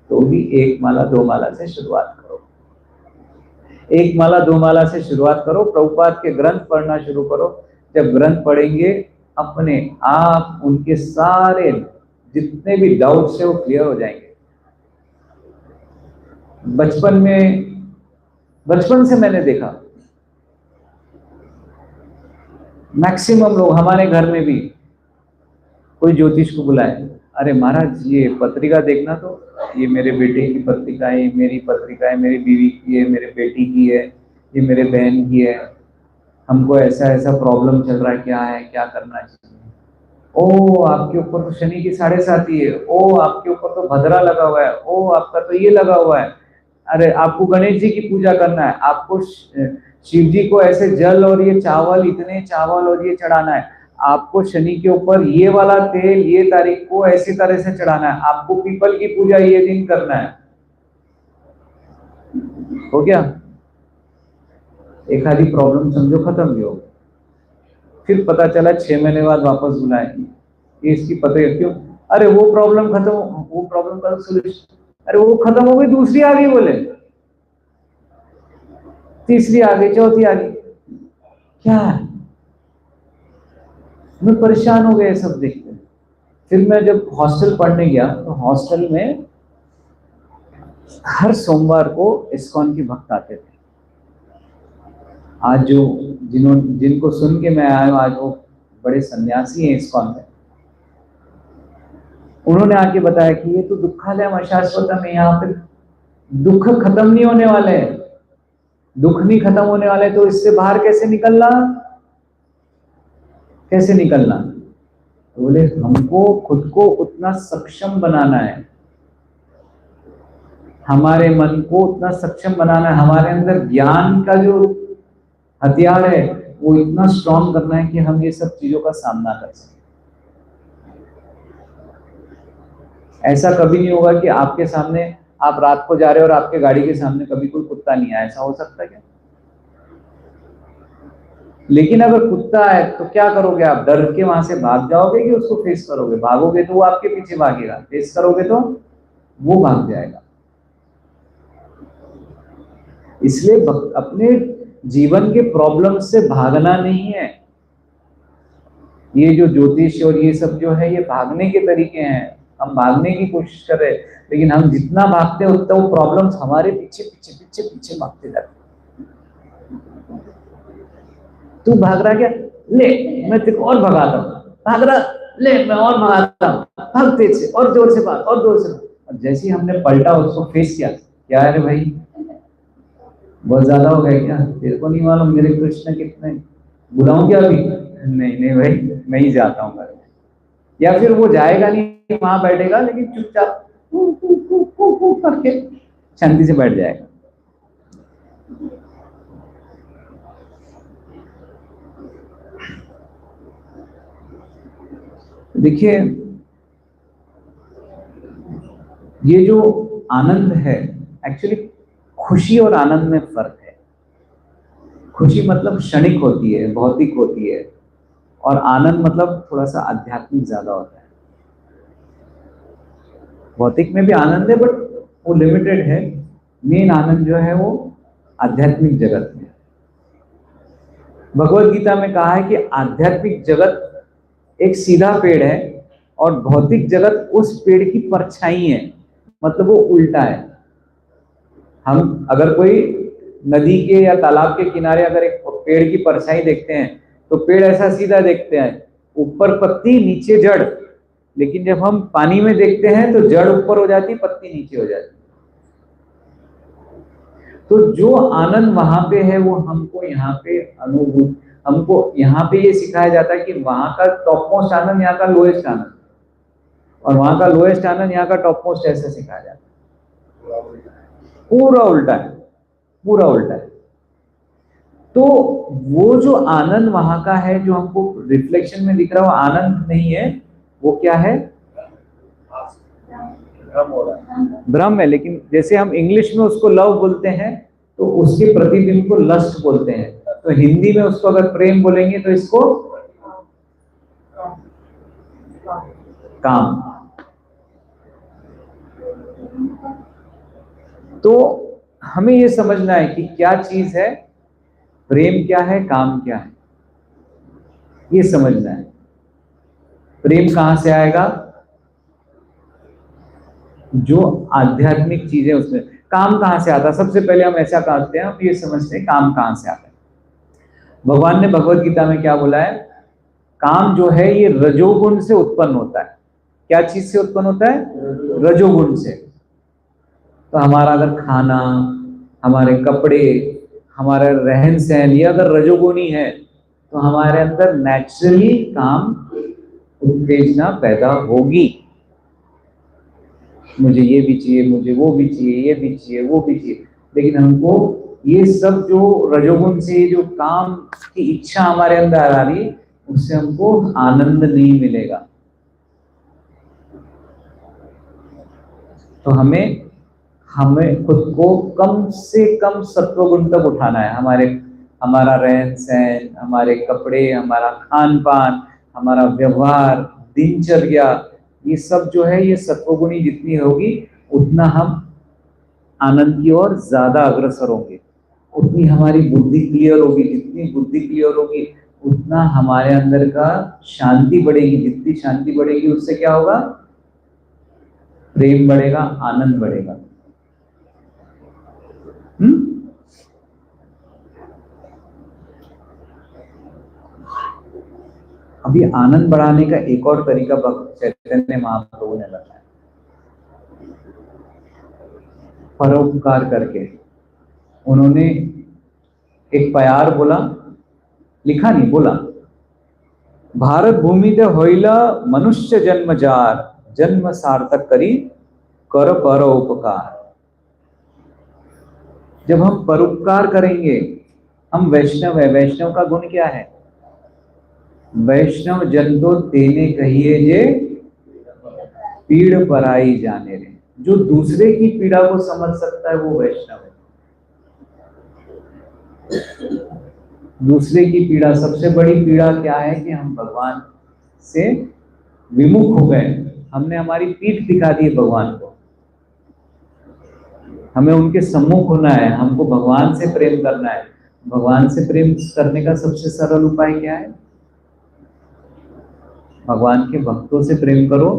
तो भी 1 माला 2 माला से शुरुआत करो। 1 माला 2 माला से शुरुआत करो। प्रभुपाद के ग्रंथ पढ़ना शुरू करो। जब ग्रंथ पढ़ेंगे अपने आप उनके सारे जितने भी डाउट्स है वो क्लियर हो जाएंगे। बचपन से मैंने देखा, मैक्सिमम लोग हमारे घर में भी कोई ज्योतिष को बुलाए, अरे महाराज ये पत्रिका देखना, तो ये मेरे बेटे की पत्रिका है, ये मेरी पत्रिका है, मेरी बीवी की है, मेरे बेटी की है, ये मेरे बहन की है, हमको ऐसा ऐसा प्रॉब्लम चल रहा है, क्या है, क्या करना चाहिए? ओ आपके ऊपर तो शनि की 7.5 है, ओ आपके ऊपर तो भद्रा लगा हुआ है, ओ आपका तो ये लगा हुआ है, अरे आपको गणेश जी की पूजा करना है, आपको शिव जी को ऐसे जल और ये चावल, इतने चावल और ये चढ़ाना है, आपको शनि के ऊपर ये वाला तेल ये तारीख को ऐसी तरह से चढ़ाना है, आपको पीपल की पूजा ये दिन करना है। हो गया? एक आधी प्रॉब्लम समझो खत्म भी हो। फिर पता चला 6 महीने बाद वापस बुलाएंगे, ये इसकी पता है क्यों? अरे वो प्रॉब्लम खत्म, वो प्रॉब्लम का सोल्यूशन, अरे वो खत्म हो गई, दूसरी आ गई, बोले तीसरी आ गई, चौथी आ गई, क्या है? मैं परेशान हो गया सब देखते। फिर मैं जब हॉस्टल पढ़ने गया तो हॉस्टल में हर सोमवार को इस्कॉन के भक्त आते थे। आज जो जिनको सुन के मैं आया हूँ, आज वो बड़े सन्यासी हैं इस्कॉन में, उन्होंने आके बताया कि ये तो दुखालयम अशाश्वतम है, यहाँ पे दुख खत्म नहीं होने वाले हैं, दुख नहीं खत्म होने वाले, तो इससे बाहर कैसे निकलना? कैसे निकलना? तो बोले हमको खुद को उतना सक्षम बनाना है, हमारे मन को उतना सक्षम बनाना है, हमारे अंदर ज्ञान का जो हथियार है वो इतना स्ट्रॉन्ग करना है कि हम ये सब चीजों का सामना कर सकें। ऐसा कभी नहीं होगा कि आपके सामने, आप रात को जा रहे हो और आपके गाड़ी के सामने कभी कोई कुत्ता नहीं आया, ऐसा हो सकता है क्या? लेकिन अगर कुत्ता है तो क्या करोगे आप? डर के वहां से भाग जाओगे कि उसको फेस करोगे? भागोगे तो वो आपके पीछे भागेगा, फेस करोगे तो वो भाग जाएगा। इसलिए अपने जीवन के प्रॉब्लम से भागना नहीं है। ये जो ज्योतिष और ये सब जो है ये भागने के तरीके हैं, हम भागने की कोशिश कर रहे हैं, लेकिन हम जितना भागते हैं उतना वो प्रॉब्लम्स हमारे पीछे पीछे पीछे पीछे भागते जाते। तू भाग रहा क्या? ले मैं तेरे को और भगाता हूँ। भाग रहा, ले मैं और भगाता हूँ, भाग तेज से, और जोर से भाग, और जोर से भाग। अब जैसे ही हमने पलटा उसको फेस किया, क्या है रे भाई, बहुत ज्यादा हो गया क्या, तेरे को नहीं मालूम मेरे कृष्ण कितने, बुलाऊं क्या अभी, नहीं नहीं भाई मैं ही जाता हूँ घर। या फिर वो जाएगा नहीं, वहां बैठेगा लेकिन चुपचाप करके शांति से बैठ जाएगा। देखिए ये जो आनंद है, एक्चुअली खुशी और आनंद में फर्क है। खुशी मतलब क्षणिक होती है, भौतिक होती है, और आनंद मतलब थोड़ा सा आध्यात्मिक ज्यादा होता है। भौतिक में भी आनंद है बट वो लिमिटेड है। मेन आनंद जो है वो आध्यात्मिक जगत में। भगवत गीता में कहा है कि आध्यात्मिक जगत एक सीधा पेड़ है और भौतिक जगत उस पेड़ की परछाई है, मतलब वो उल्टा है। हम अगर कोई नदी के या तालाब के किनारे अगर एक पेड़ की परछाई देखते हैं तो पेड़ ऐसा सीधा देखते हैं, ऊपर पत्ती नीचे जड़। लेकिन जब हम पानी में देखते हैं तो जड़ ऊपर हो जाती, पत्ती नीचे हो जाती। तो जो आनंद वहां पे है वो हमको यहाँ पे अनुभूत, हमको यहाँ पे ये सिखाया जाता है कि वहां का टॉप मोस्ट आनंद यहाँ का लोएस्ट आनंद, और वहां का लोएस्ट आनंद यहाँ का टॉप मोस्ट, ऐसे सिखाया जाता है। पूरा उल्टा है, पूरा उल्टा है। तो वो जो आनंद वहां का है जो हमको रिफ्लेक्शन में दिख रहा है वो आनंद नहीं है, वो क्या है, भ्रम है। लेकिन जैसे हम इंग्लिश में उसको लव बोलते हैं तो उसके प्रतिबिंब को लस्ट बोलते हैं, तो हिंदी में उसको अगर प्रेम बोलेंगे तो इसको काम। तो हमें ये समझना है कि क्या चीज है, प्रेम क्या है, काम क्या है, ये समझना है। प्रेम कहां से आएगा, जो आध्यात्मिक चीजें उसमें। काम कहां से आता है, सबसे पहले हम ऐसा करते हैं, हम ये समझते हैं काम कहां से आता है। भगवान ने भगवत गीता में क्या बोला है, काम जो है ये रजोगुण से उत्पन्न होता है। क्या चीज से उत्पन्न होता है, रजोगुण से। तो हमारा अगर खाना, हमारे कपड़े, हमारा रहन सहन ये अगर रजोगुणी है तो हमारे अंदर नेचुरली काम उत्तेजना पैदा होगी। मुझे ये भी चाहिए, मुझे वो भी चाहिए, ये भी चाहिए, वो भी चाहिए। लेकिन हमको ये सब जो रजोगुण से जो काम की इच्छा हमारे अंदर आ रही, उससे हमको आनंद नहीं मिलेगा। तो हमें खुद को कम से कम सत्वगुण तक उठाना है। हमारा रहन सहन, हमारे कपड़े, हमारा खान पान, हमारा व्यवहार, दिनचर्या, ये सब जो है ये सत्वगुणी जितनी होगी उतना हम आनंद की ओर ज्यादा अग्रसर होंगे। उतनी हमारी बुद्धि क्लियर होगी, जितनी बुद्धि क्लियर होगी उतना हमारे अंदर का शांति बढ़ेगी। जितनी शांति बढ़ेगी उससे क्या होगा, प्रेम बढ़ेगा, आनंद बढ़ेगा। अभी आनंद बढ़ाने का एक और तरीका भक्त चैतन्य महाप्रभु ने बताया, परोपकार करके। उन्होंने एक प्यार बोला, लिखा नहीं, बोला, भारत भूमि ते होइला मनुष्य जन्म जार, जन्म सार्थक करी कर परोपकार। जब हम परोपकार करेंगे, हम वैष्णव है। वैष्णव का गुण क्या है, वैष्णव जन तो तेने कहिए जे पीड़ पराई जाने रे। जो दूसरे की पीड़ा को समझ सकता है वो वैष्णव है। दूसरे की पीड़ा, सबसे बड़ी पीड़ा क्या है कि हम भगवान से विमुख हो गए। हमने हमारी पीठ दिखा दी भगवान को। हमें उनके सम्मुख होना है, हमको भगवान से प्रेम करना है। भगवान से प्रेम करने का सबसे सरल उपाय क्या है, भगवान के भक्तों से प्रेम करो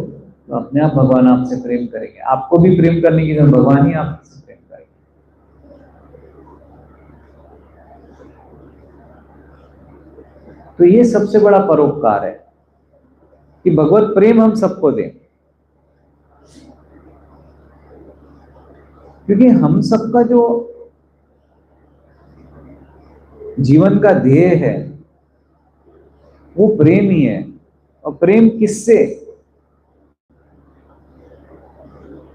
तो अपने आप भगवान आपसे प्रेम करेंगे। आपको भी प्रेम करने की जरूरत, भगवान ही आपसे प्रेम करेंगे। तो ये सबसे बड़ा परोपकार है कि भगवत प्रेम हम सबको दें। क्योंकि हम सबका जो जीवन का ध्येय है वो प्रेम ही है। और प्रेम किससे?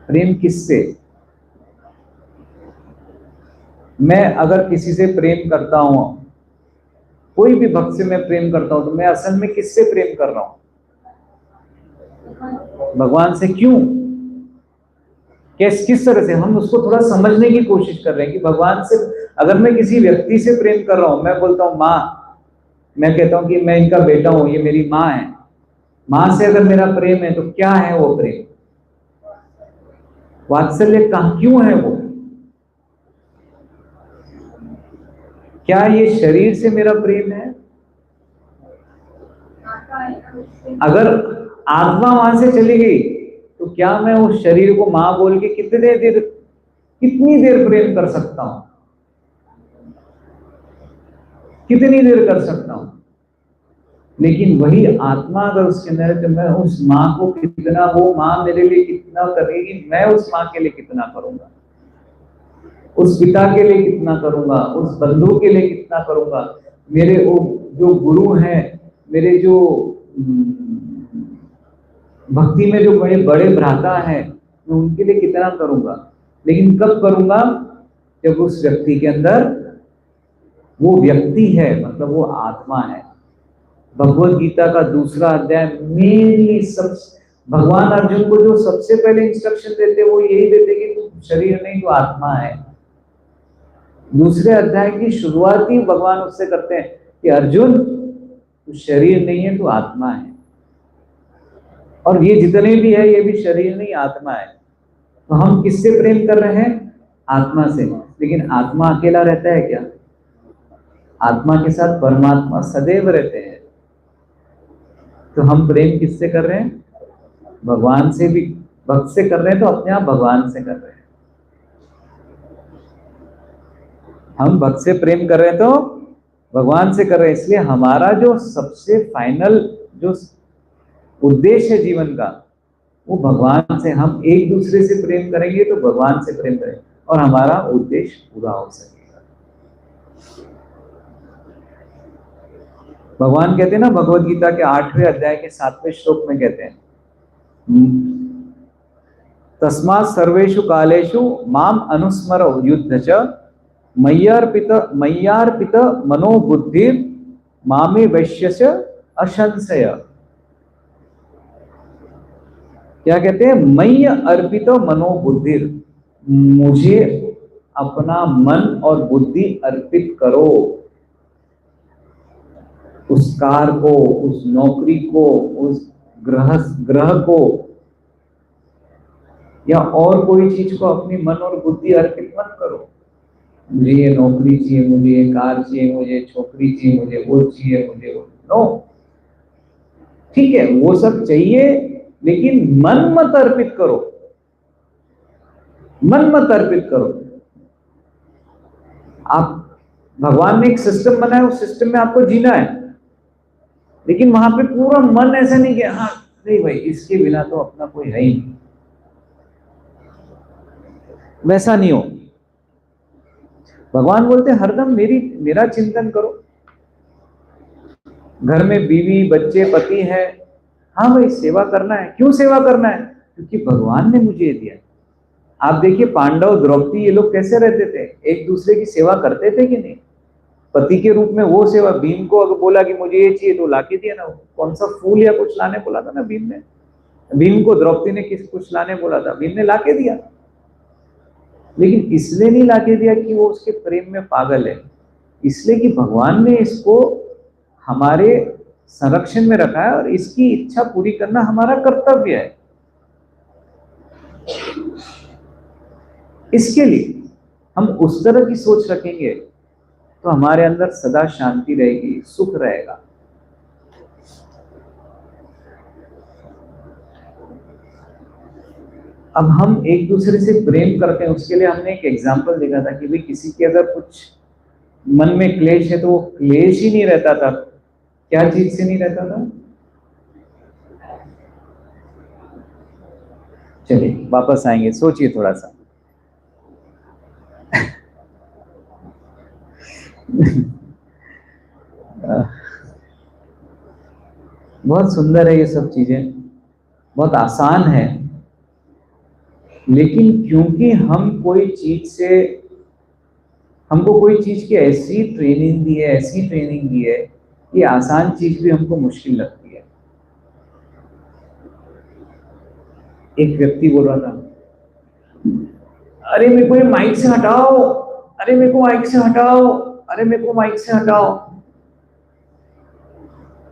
प्रेम किससे? मैं अगर किसी से प्रेम करता हूं, कोई भी भक्त से मैं प्रेम करता हूं, तो मैं असल में किससे प्रेम कर रहा हूं? भगवान से। क्यों? किस तरह से? हम उसको थोड़ा समझने की कोशिश कर रहे हैं कि भगवान से, अगर मैं किसी व्यक्ति से प्रेम कर रहा हूं, मैं बोलता हूं माँ, मैं कहता हूं कि मैं इनका बेटा हूं, ये मेरी माँ है, माँ से अगर मेरा प्रेम है, तो क्या है वो प्रेम? वात्सल्य कहां, क्यों है वो? क्या ये शरीर से मेरा प्रेम है? अगर आत्मा वहां से चली गई, तो क्या मैं उस शरीर को मां बोल के कितनी देर प्रेम कर सकता हूं? कितनी देर कर सकता हूं? लेकिन वही आत्मा अगर उसके अंदर है, तो मैं उस माँ को कितना, वो माँ मेरे लिए कितना करेगी, मैं उस माँ के लिए कितना करूंगा, उस पिता के लिए कितना करूंगा, उस बंधु के लिए कितना करूंगा, मेरे वो जो गुरु हैं, मेरे जो भक्ति में जो बड़े बड़े भ्राता हैं, मैं उनके लिए कितना करूंगा। लेकिन कब करूंगा? जब उस व्यक्ति के अंदर वो व्यक्ति है, मतलब वो आत्मा है। भगवत गीता का दूसरा अध्याय मेनली सब, भगवान अर्जुन को जो सबसे पहले इंस्ट्रक्शन देते वो यही देते कि तू शरीर नहीं, तू आत्मा है। दूसरे अध्याय की शुरुआत ही भगवान उससे करते हैं कि अर्जुन, तू शरीर नहीं है, तू आत्मा है। और ये जितने भी है, ये भी शरीर नहीं, आत्मा है। तो हम किससे प्रेम कर रहे हैं? आत्मा से। लेकिन आत्मा अकेला रहता है क्या? आत्मा के साथ परमात्मा सदैव रहते हैं। तो हम प्रेम किससे कर रहे हैं? भगवान से भी। भक्त से कर रहे हैं तो अपने आप भगवान से कर रहे हैं। हम भक्त से प्रेम कर रहे हैं तो भगवान से कर रहे हैं। इसलिए हमारा जो सबसे फाइनल जो उद्देश्य है जीवन का, वो भगवान से, हम एक दूसरे से प्रेम करेंगे तो भगवान से प्रेम करेंगे और हमारा उद्देश्य पूरा हो सकेगा। भगवान कहते हैं ना, भगवत गीता के 8वें अध्याय के 7वें श्लोक में कहते हैं, तस्मात् सर्वेषु कालेषु माम अनुस्मरो युद्ध च मय्यार्पित मनोबुद्धि मामे वैश्यस्य अशंसय। क्या कहते हैं? मय्य अर्पित मनोबुद्धि, मुझे अपना मन और बुद्धि अर्पित करो। उस कार को, उस नौकरी को, उस ग्रह को, या और कोई चीज को अपनी मन और बुद्धि अर्पित मत करो। मुझे ये नौकरी चाहिए, मुझे ये कार चाहिए, मुझे छोकरी चाहिए, मुझे वो चाहिए, मुझे वो, नो, ठीक है वो सब चाहिए, लेकिन मन मत अर्पित करो। मन मत अर्पित करो। आप, भगवान ने एक सिस्टम बनाया, उस सिस्टम में आपको जीना है, लेकिन वहां पे पूरा मन ऐसा नहीं कि हाँ नहीं भाई, इसके बिना तो अपना कोई है ही नहीं, वैसा नहीं हो। भगवान बोलते हरदम मेरा चिंतन करो। घर में बीवी बच्चे पति है, हाँ भाई सेवा करना है। क्यों सेवा करना है? क्योंकि भगवान ने मुझे दिया। आप देखिए पांडव द्रौपदी ये लोग कैसे रहते थे, एक दूसरे की सेवा करते थे कि नहीं? पति के रूप में वो सेवा, भीम को अगर बोला कि मुझे ये चाहिए तो लाके दिया ना, कौन सा फूल या कुछ लाने बोला था ना भीम ने, भीम को द्रौपदी ने कुछ लाने बोला था, भीम ने लाके दिया। लेकिन इसलिए नहीं लाके दिया कि वो उसके प्रेम में पागल है, इसलिए कि भगवान ने इसको हमारे संरक्षण में रखा है और इसकी इच्छा पूरी करना हमारा कर्तव्य है। इसके लिए हम उस तरह की सोच रखेंगे तो हमारे अंदर सदा शांति रहेगी, सुख रहेगा। अब हम एक दूसरे से प्रेम करते हैं, उसके लिए हमने एक एग्जाम्पल देखा था कि भाई किसी के अगर कुछ मन में क्लेश है तो वो क्लेश ही नहीं रहता था। क्या चीज से नहीं रहता था? चलिए वापस आएंगे, सोचिए थोड़ा सा। बहुत सुंदर है ये सब चीजें, बहुत आसान है, लेकिन क्योंकि हमको कोई चीज की ऐसी ट्रेनिंग दी है, ऐसी ट्रेनिंग दी है कि आसान चीज भी हमको मुश्किल लगती है। एक व्यक्ति बोल रहा था, अरे मेरे को ये माइक से हटाओ, अरे मेरे को माइक से हटाओ, अरे मेरे को माइक से हटाओ।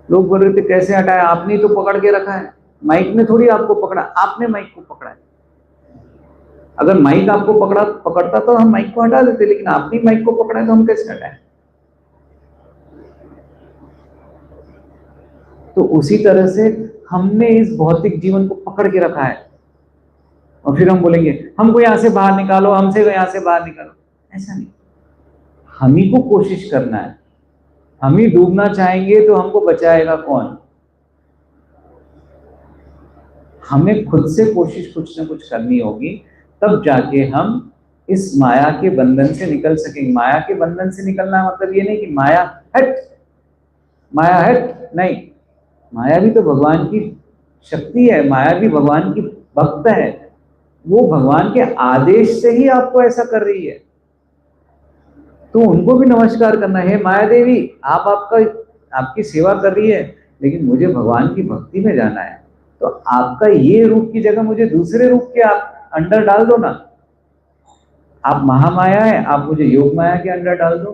लोग बोल रहे थे कैसे हटाए, आपने तो पकड़ के रखा है, माइक ने थोड़ी आपको पकड़ा, आपने माइक को पकड़ा है। अगर माइक आपको पकड़ता तो हम माइक को हटा देते, लेकिन आपने माइक को पकड़ा है तो हम कैसे हटाएं। तो उसी तरह से हमने इस भौतिक जीवन को पकड़ के रखा है, और फिर हम बोलेंगे हमको यहां से बाहर निकालो, हमसे यहां से बाहर निकालो। ऐसा नहीं, हम ही को कोशिश करना है। हम ही डूबना चाहेंगे तो हमको बचाएगा कौन? हमें खुद से कोशिश कुछ ना कुछ करनी होगी, तब जाके हम इस माया के बंधन से निकल सकेंगे। माया के बंधन से निकलना मतलब ये नहीं कि माया हट, माया हट, नहीं। माया भी तो भगवान की शक्ति है, माया भी भगवान की भक्त है। वो भगवान के आदेश से ही आपको ऐसा कर रही है, तो उनको भी नमस्कार करना है। माया देवी, आपकी सेवा कर रही है, लेकिन मुझे भगवान की भक्ति में जाना है, तो आपका ये रूप की जगह मुझे दूसरे रूप के आप अंडर डाल दो ना। आप महामाया है, आप मुझे योग माया के अंडर डाल दो।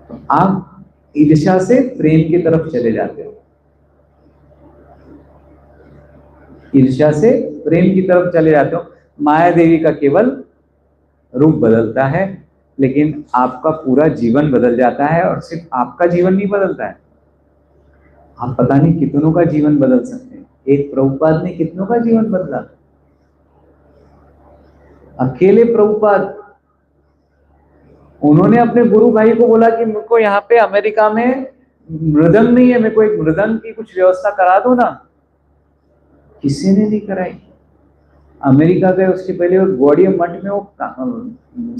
तो आप ईर्ष्या से प्रेम की तरफ चले जाते हो, ईर्ष्या से प्रेम की तरफ चले जाते हो। माया देवी का केवल रूप बदलता है, लेकिन आपका पूरा जीवन बदल जाता है। और सिर्फ आपका जीवन नहीं बदलता है, आप पता नहीं कितनों का जीवन बदल सकते हैं। एक प्रभुपाद ने कितनों का जीवन बदला, अकेले प्रभुपाद। उन्होंने अपने गुरु भाई को बोला कि मुझको यहाँ पे अमेरिका में मृदंग नहीं है, मेरे को एक मृदंग की कुछ व्यवस्था करा दो ना। किसी ने नहीं कराई। अमेरिका गए, उसके पहले वो गौड़ीय मठ में वो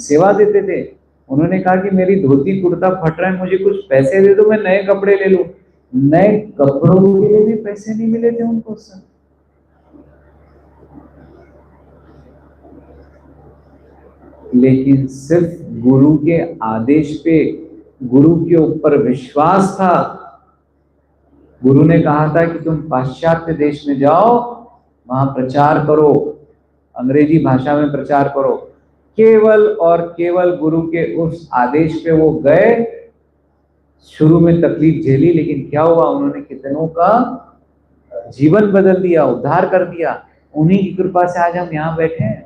सेवा देते थे। उन्होंने कहा कि मेरी धोती कुर्ता फट रहा है, मुझे कुछ पैसे दे दो, मैं नए कपड़े ले लूं। नए कपड़ों के लिए भी पैसे नहीं मिले थे उनको उस समय। लेकिन सिर्फ गुरु के आदेश पे, गुरु के ऊपर विश्वास था। गुरु ने कहा था कि तुम पाश्चात्य देश में जाओ, वहां प्रचार करो, अंग्रेजी भाषा में प्रचार करो। केवल और केवल गुरु के उस आदेश पे वो गए। शुरू में तकलीफ झेली, लेकिन क्या हुआ, उन्होंने कितनों का जीवन बदल दिया, उद्धार कर दिया। उन्हीं की कृपा से आज हम यहाँ बैठे हैं।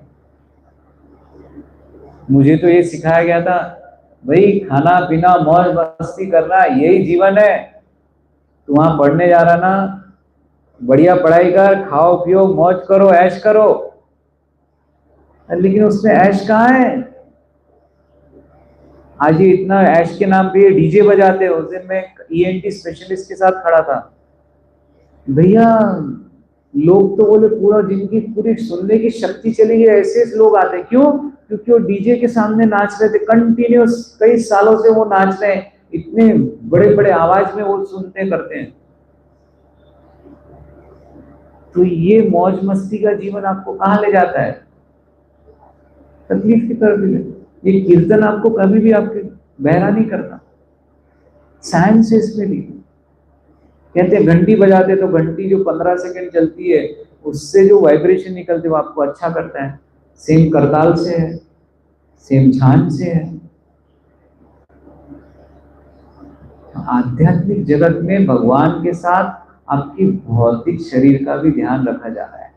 मुझे तो ये सिखाया गया था, भाई खाना पीना मौज मस्ती करना यही जीवन है। तू वहां पढ़ने जा रहा ना, बढ़िया पढ़ाई कर, खाओ पियो मौज करो, ऐश करो। लेकिन उसमें ऐश कहाँ है? आज ये इतना ऐश के नाम पे डीजे बजाते हैं। उस दिन मैं ईएनटी स्पेशलिस्ट के साथ खड़ा था, भैया लोग तो बोले पूरा जिनकी पूरी सुनने की शक्ति चली गई, ऐसे लोग आते। क्यों? क्योंकि वो डीजे के सामने नाच रहे थे कंटिन्यूस, कई सालों से वो नाच रहे हैं, इतने बड़े बड़े आवाज में वो सुनते करते हैं। तो ये मौज मस्ती का जीवन आपको कहाँ ले जाता है? तकलीफ की तरफ ले। ये कीर्तन आपको कभी भी आपके बहरा नहीं करता। साइंस है इसमें भी। कहते हैं घंटी बजाते तो घंटी जो 15 सेकंड चलती है, उससे जो वाइब्रेशन निकलते वो आपको अच्छा करता है। सेम करताल से है, सेम झांझ से है। आध्यात्मिक जगत में भगवान के साथ आपकी भौतिक शरीर का भी ध्यान रखा जा रहा है।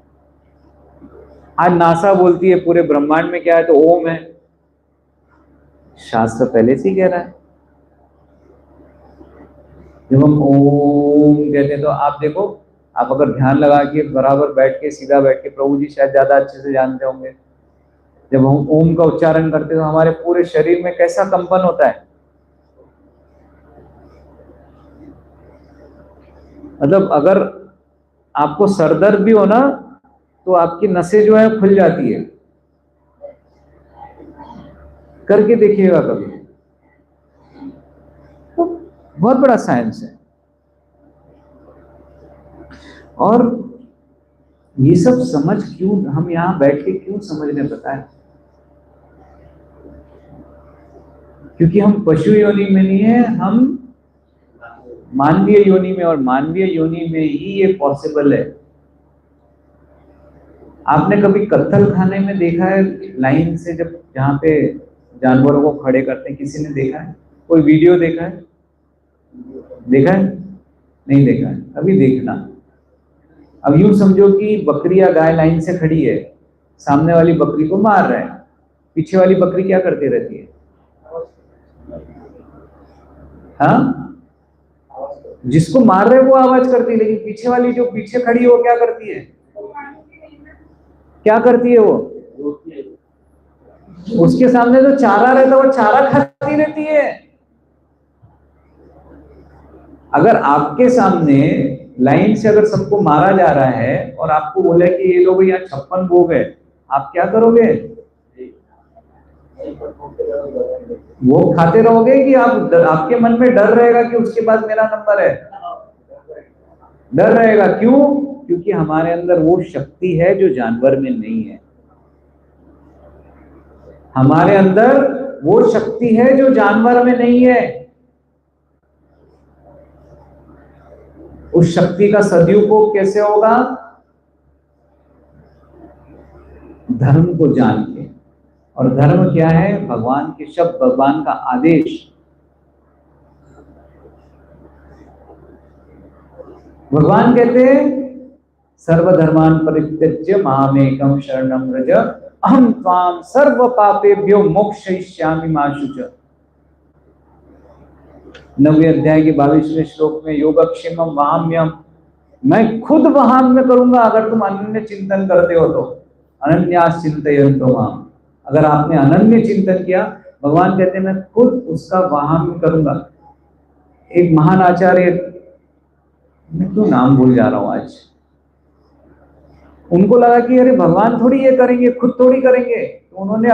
आज नासा बोलती है पूरे ब्रह्मांड में क्या है, तो ओम है। शास्त्र पहले से ही कह रहा है। जब हम ओम कहते हैं तो आप देखो, आप अगर ध्यान लगा के बराबर बैठ के, सीधा बैठ के, प्रभु जी शायद ज्यादा अच्छे से जानते होंगे, जब हम ओम का उच्चारण करते हैं तो हमारे पूरे शरीर में कैसा कंपन होता है। मतलब अगर आपको सरदर्द भी हो ना, तो आपकी नसें जो है खुल जाती है। करके देखिएगा कभी, तो बहुत बड़ा साइंस है। और ये सब समझ क्यों हम यहाँ बैठ के क्यों समझने, पता है? क्योंकि हम पशु योनि में नहीं है, हम मानवीय योनि में, और मानवीय योनि में ही ये पॉसिबल है। आपने कभी कत्थल खाने में देखा है लाइन से, जब जहाँ पे जानवरों को खड़े करते हैं, किसी ने देखा है? कोई वीडियो देखा है? देखा है? नहीं देखा है, अभी देखना। अब यूं समझो कि बकरी या गाय लाइन से खड़ी है, सामने वाली बकरी को मार रहा है, पीछे वाली बकरी क्या करती रहती है? हाँ, जिसको मार रहे वो आवाज करती है, लेकिन पीछे वाली जो पीछे खड़ी है वो क्या करती है? क्या करती है वो? उसके सामने जो चारा रहता है वो चारा खाती रहती है। अगर आपके सामने लाइन से अगर सबको मारा जा रहा है और आपको बोले कि ये लोग यहाँ 56 भोग है, आप क्या करोगे? वो खाते रहोगे कि आपके मन में डर रहेगा कि उसके पास मेरा नंबर है? डर रहेगा। क्यों? क्योंकि हमारे अंदर वो शक्ति है जो जानवर में नहीं है। हमारे अंदर वो शक्ति है जो जानवर में नहीं है। उस शक्ति का सदुपयोग कैसे होगा? धर्म को जान के। और धर्म क्या है? भगवान के शब्द, भगवान का आदेश। भगवान कहते हैं सर्वधर्मान परित्यज्य मामेकं शरणं व्रज अहं त्वां सर्व पापेभ्यो मोक्षयिष्यामि मा शुच। 9वें अध्याय के 22वें श्लोक में योगक्षेमं वहाम्यहम्, मैं खुद वहाम्य करूंगा अगर तुम अनन्य चिंतन करते हो तो। अनन्यास चिंतयन्तो माम्, अगर आपने अनन्य चिंतन किया, भगवान कहते हैं मैं खुद उसका वहाम्य करूंगा। एक महान आचार्य, मैं क्यों नाम भूल जा रहा हूं आज, उनको लगा कि अरे भगवान थोड़ी ये करेंगे, खुद थोड़ी करेंगे, तो उन्होंने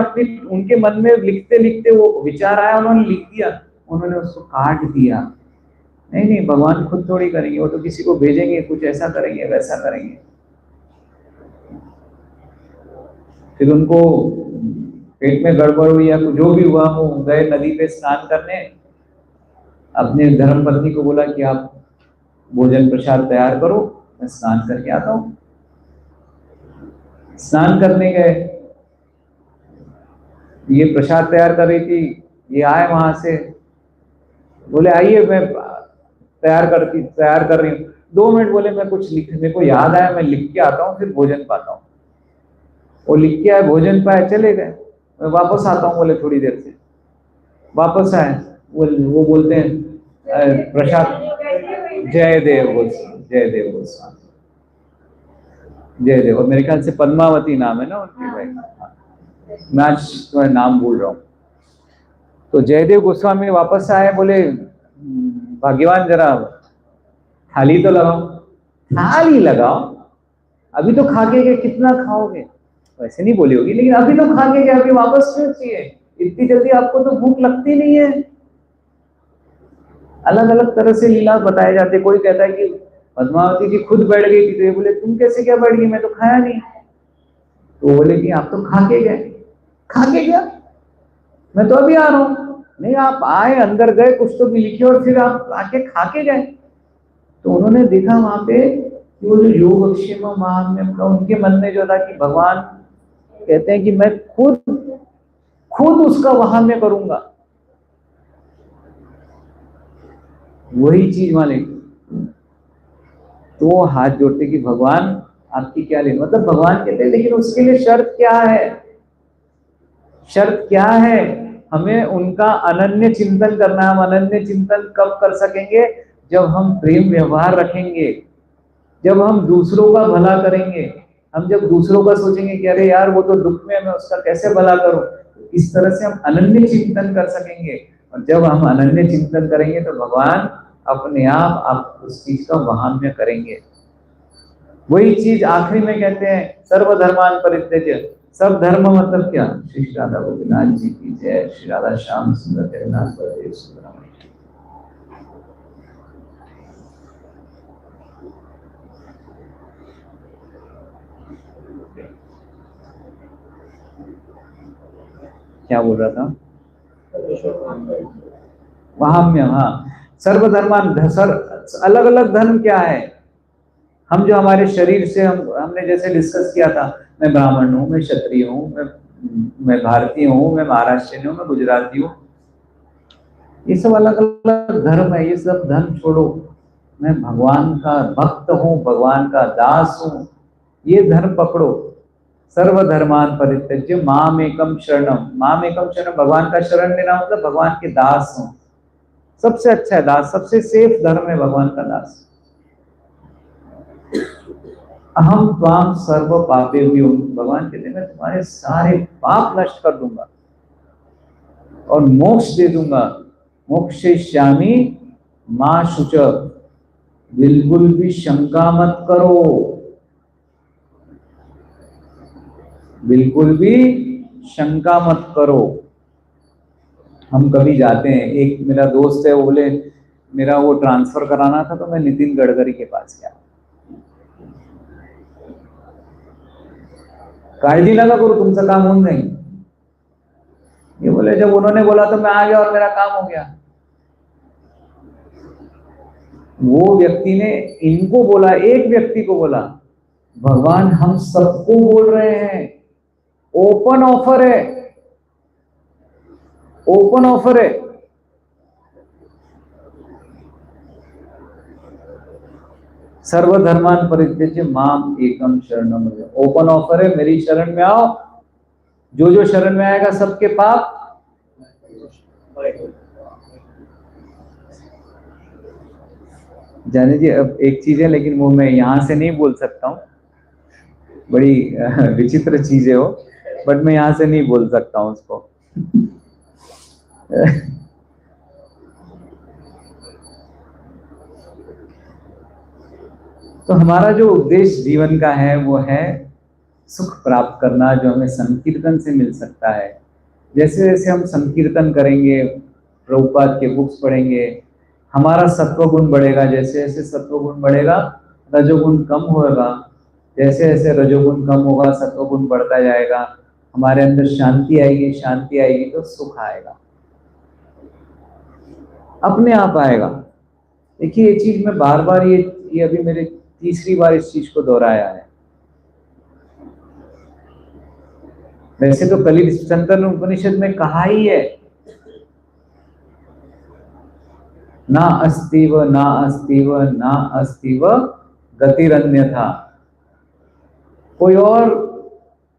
उनके मन में लिखते लिखते वो विचार आया, उन्होंने लिख दिया, उन्होंने उसको काट दिया। नहीं नहीं, भगवान खुद थोड़ी करेंगे, वो तो किसी को भेजेंगे, कुछ ऐसा करेंगे वैसा करेंगे। फिर उनको पेट में गड़बड़ हुई या जो भी हुआ, वो गए नदी पे स्नान करने। अपने धर्मपत्नी को बोला कि आप भोजन प्रसाद तैयार करो, मैं स्नान करके आता हूँ। स्नान करने गए, ये प्रसाद तैयार कर रही थी, ये आए वहां से, बोले आइए मैं तैयार कर रही हूँ। 2 मिनट, बोले मैं कुछ लिखने को याद आया, मैं लिख के आता हूँ, फिर भोजन पाता हूँ। वो लिख के आए, भोजन पाए, चले गए। मैं वापस आता हूँ, बोले थोड़ी देर से। वापस आए, वो बोलते हैं प्रसाद, जयदेव गोस्वामी, जयदेव गोस्वामी, जयदेव। और मेरे ख्याल से पद्मावती नाम है ना उनकी भाई, मैं आज तो नाम भूल रहा हूँ। तो जयदेव गोस्वामी वापस आए, बोले भाग्यवान जरा थाली तो लगाओ। थाली लगाओ? अभी तो खा के गए, कितना खाओगे? वैसे नहीं बोली होगी, लेकिन अभी तो खा के गए, अभी वापस क्यों चाहिए? इतनी जल्दी आपको तो भूख लगती नहीं है। अलग अलग तरह से लीला बताए जाते। कोई कहता है कि पद्मावती जी खुद बैठ गई थी, तो ये बोले तुम कैसे क्या बैठ गई, मैं तो खाया नहीं। तो बोले कि आप तो खा के गए। खा के गया? मैं तो अभी आ रहा हूँ। नहीं, आप आए, अंदर गए, कुछ तो भी लिखे, और फिर आप आके खा के गए। तो उन्होंने देखा वहां पे वो जो योगक्षेम महात्म्य का उनके मन में जो था कि भगवान कहते हैं कि मैं खुद उसका वहाम्य करूंगा। वही चीज वाले तो वो हाथ जोड़ते कि भगवान आपकी क्या लेनी, मतलब भगवान कहते हैं लेकिन उसके लिए शर्त क्या है? शर्त क्या है? हमें उनका अनन्य चिंतन करना है। हम अनन्य चिंतन कब कर सकेंगे? जब हम प्रेम व्यवहार रखेंगे, जब हम दूसरों का भला करेंगे। हम जब दूसरों का सोचेंगे कि अरे यार वो तो दुख में है, मैं उसका कैसे भला करूं, इस तरह से हम अनन्य चिंतन कर सकेंगे। और जब हम अनन्य चिंतन करेंगे तो भगवान अपने आप उस चीज का वहाम्य करेंगे। वही चीज आखिरी में कहते हैं सर्वधर्मान परित्यज्य सब धर्म मतलब क्या? श्री राधा गोविंद जी की जय। श्री राधा श्याम सुंदर जगन्नाथ बलदेव सुंदरम। क्या बोल रहा था? वहाम्य, हाँ। सर्वधर्मान, सर अलग अलग धर्म क्या है? हम जो हमारे शरीर से हमने जैसे डिस्कस किया था, मैं ब्राह्मण हूँ, मैं क्षत्रिय हूँ, मैं भारतीय हूँ, मैं महाराष्ट्रियन हूँ, मैं गुजराती हूँ, ये सब अलग अलग धर्म है। ये सब धर्म छोड़ो, मैं भगवान का भक्त हूँ, भगवान का दास हूँ, ये धर्म पकड़ो। सर्वधर्मान परित्यज्य माम एकम शरणम। माम एकम शरणम, भगवान का शरण लेना मतलब भगवान के दास हूँ। सबसे अच्छा है दास, सबसे सेफ धर्म है भगवान का दास। अहम त्वाम सर्व पापेभ्यो, भगवान कहते हैं मैं तुम्हारे सारे पाप नष्ट कर दूंगा और मोक्ष दे दूंगा। मोक्षयिष्यामि मां शुच, बिल्कुल भी शंका मत करो, बिल्कुल भी शंका मत करो। हम कभी जाते हैं, एक मेरा दोस्त है, वो बोले मेरा वो ट्रांसफर कराना था तो मैं नितिन गडकरी के पास गया। काळजी नका करू, तुमचं काम होऊन जाईल। ये बोले जब उन्होंने बोला तो मैं आ गया और मेरा काम हो गया। वो व्यक्ति ने इनको बोला, एक व्यक्ति को बोला, भगवान हम सबको बोल रहे हैं, ओपन ऑफर है, ओपन ऑफर है। सर्वधर्मान परित्यज्य माम एकम शरणम, ओपन ऑफर है, मेरी शरण में आओ। जो जो शरण में आएगा सबके पाप। जाने जी, अब एक चीज है लेकिन वो मैं यहां से नहीं बोल सकता हूँ, बड़ी विचित्र चीज है वो, बट मैं यहां से नहीं बोल सकता हूँ उसको। तो हमारा जो उद्देश्य जीवन का है वो है सुख प्राप्त करना, जो हमें संकीर्तन से मिल सकता है। जैसे जैसे हम संकीर्तन करेंगे, प्रभुपाद के बुक्स पढ़ेंगे, हमारा सत्वगुण बढ़ेगा। जैसे जैसे सत्वगुण बढ़ेगा, रजोगुण कम होगा। जैसे जैसे रजोगुण कम होगा, सत्वगुण बढ़ता जाएगा, हमारे अंदर शांति आएगी, शांति आएगी तो सुख आएगा, अपने आप आएगा। देखिए ये चीज मैं बार बार, ये अभी मेरे तीसरी बार इस चीज को दोहराया है। वैसे तो कलिल संतन उपनिषद में कहा ही है, ना अस्तिव ना अस्तिव ना अस्तिव गतिरन्यथा। कोई और,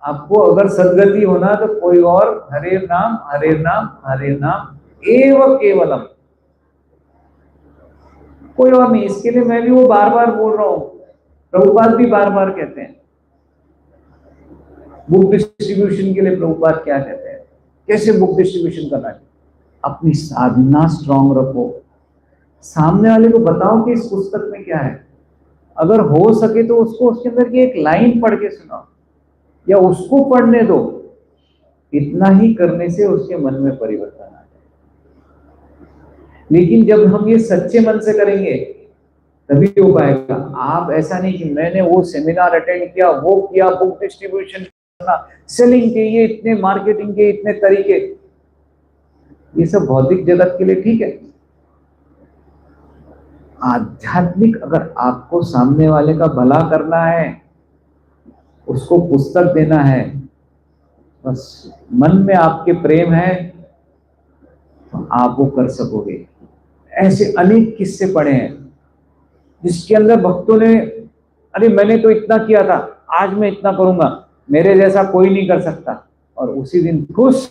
आपको अगर सदगति होना तो कोई और, हरे नाम हरे नाम हरे नाम एव केवलम, कोई और नहीं। इसके लिए मैं भी वो बार बार बोल रहा हूँ, प्रभुपाद भी बार बार कहते हैं। बुक डिस्ट्रीब्यूशन के लिए प्रभुपाद क्या कहते हैं, कैसे बुक डिस्ट्रीब्यूशन करना है? अपनी साधना स्ट्रांग रखो, सामने वाले को बताओ कि इस पुस्तक में क्या है। अगर हो सके तो उसको उसके अंदर की एक लाइन पढ़ के सुनाओ या उसको पढ़ने दो। इतना ही करने से उसके मन में परिवर्तन आ जाए। लेकिन जब हम ये सच्चे मन से करेंगे तभी हो पाएगा। आप ऐसा नहीं कि मैंने वो सेमिनार अटेंड किया, वो किया, बुक डिस्ट्रीब्यूशन करना, सेलिंग के ये इतने, मार्केटिंग के इतने तरीके, ये सब भौतिक जगत के लिए ठीक है। आध्यात्मिक, अगर आपको सामने वाले का भला करना है, उसको पुस्तक देना है, बस मन में आपके प्रेम है तो आप वो कर सकोगे। ऐसे अनेक किस्से पढ़े हैं जिसके अंदर भक्तों ने, अरे मैंने तो इतना किया था, आज मैं इतना करूंगा, मेरे जैसा कोई नहीं कर सकता, और उसी दिन खुश।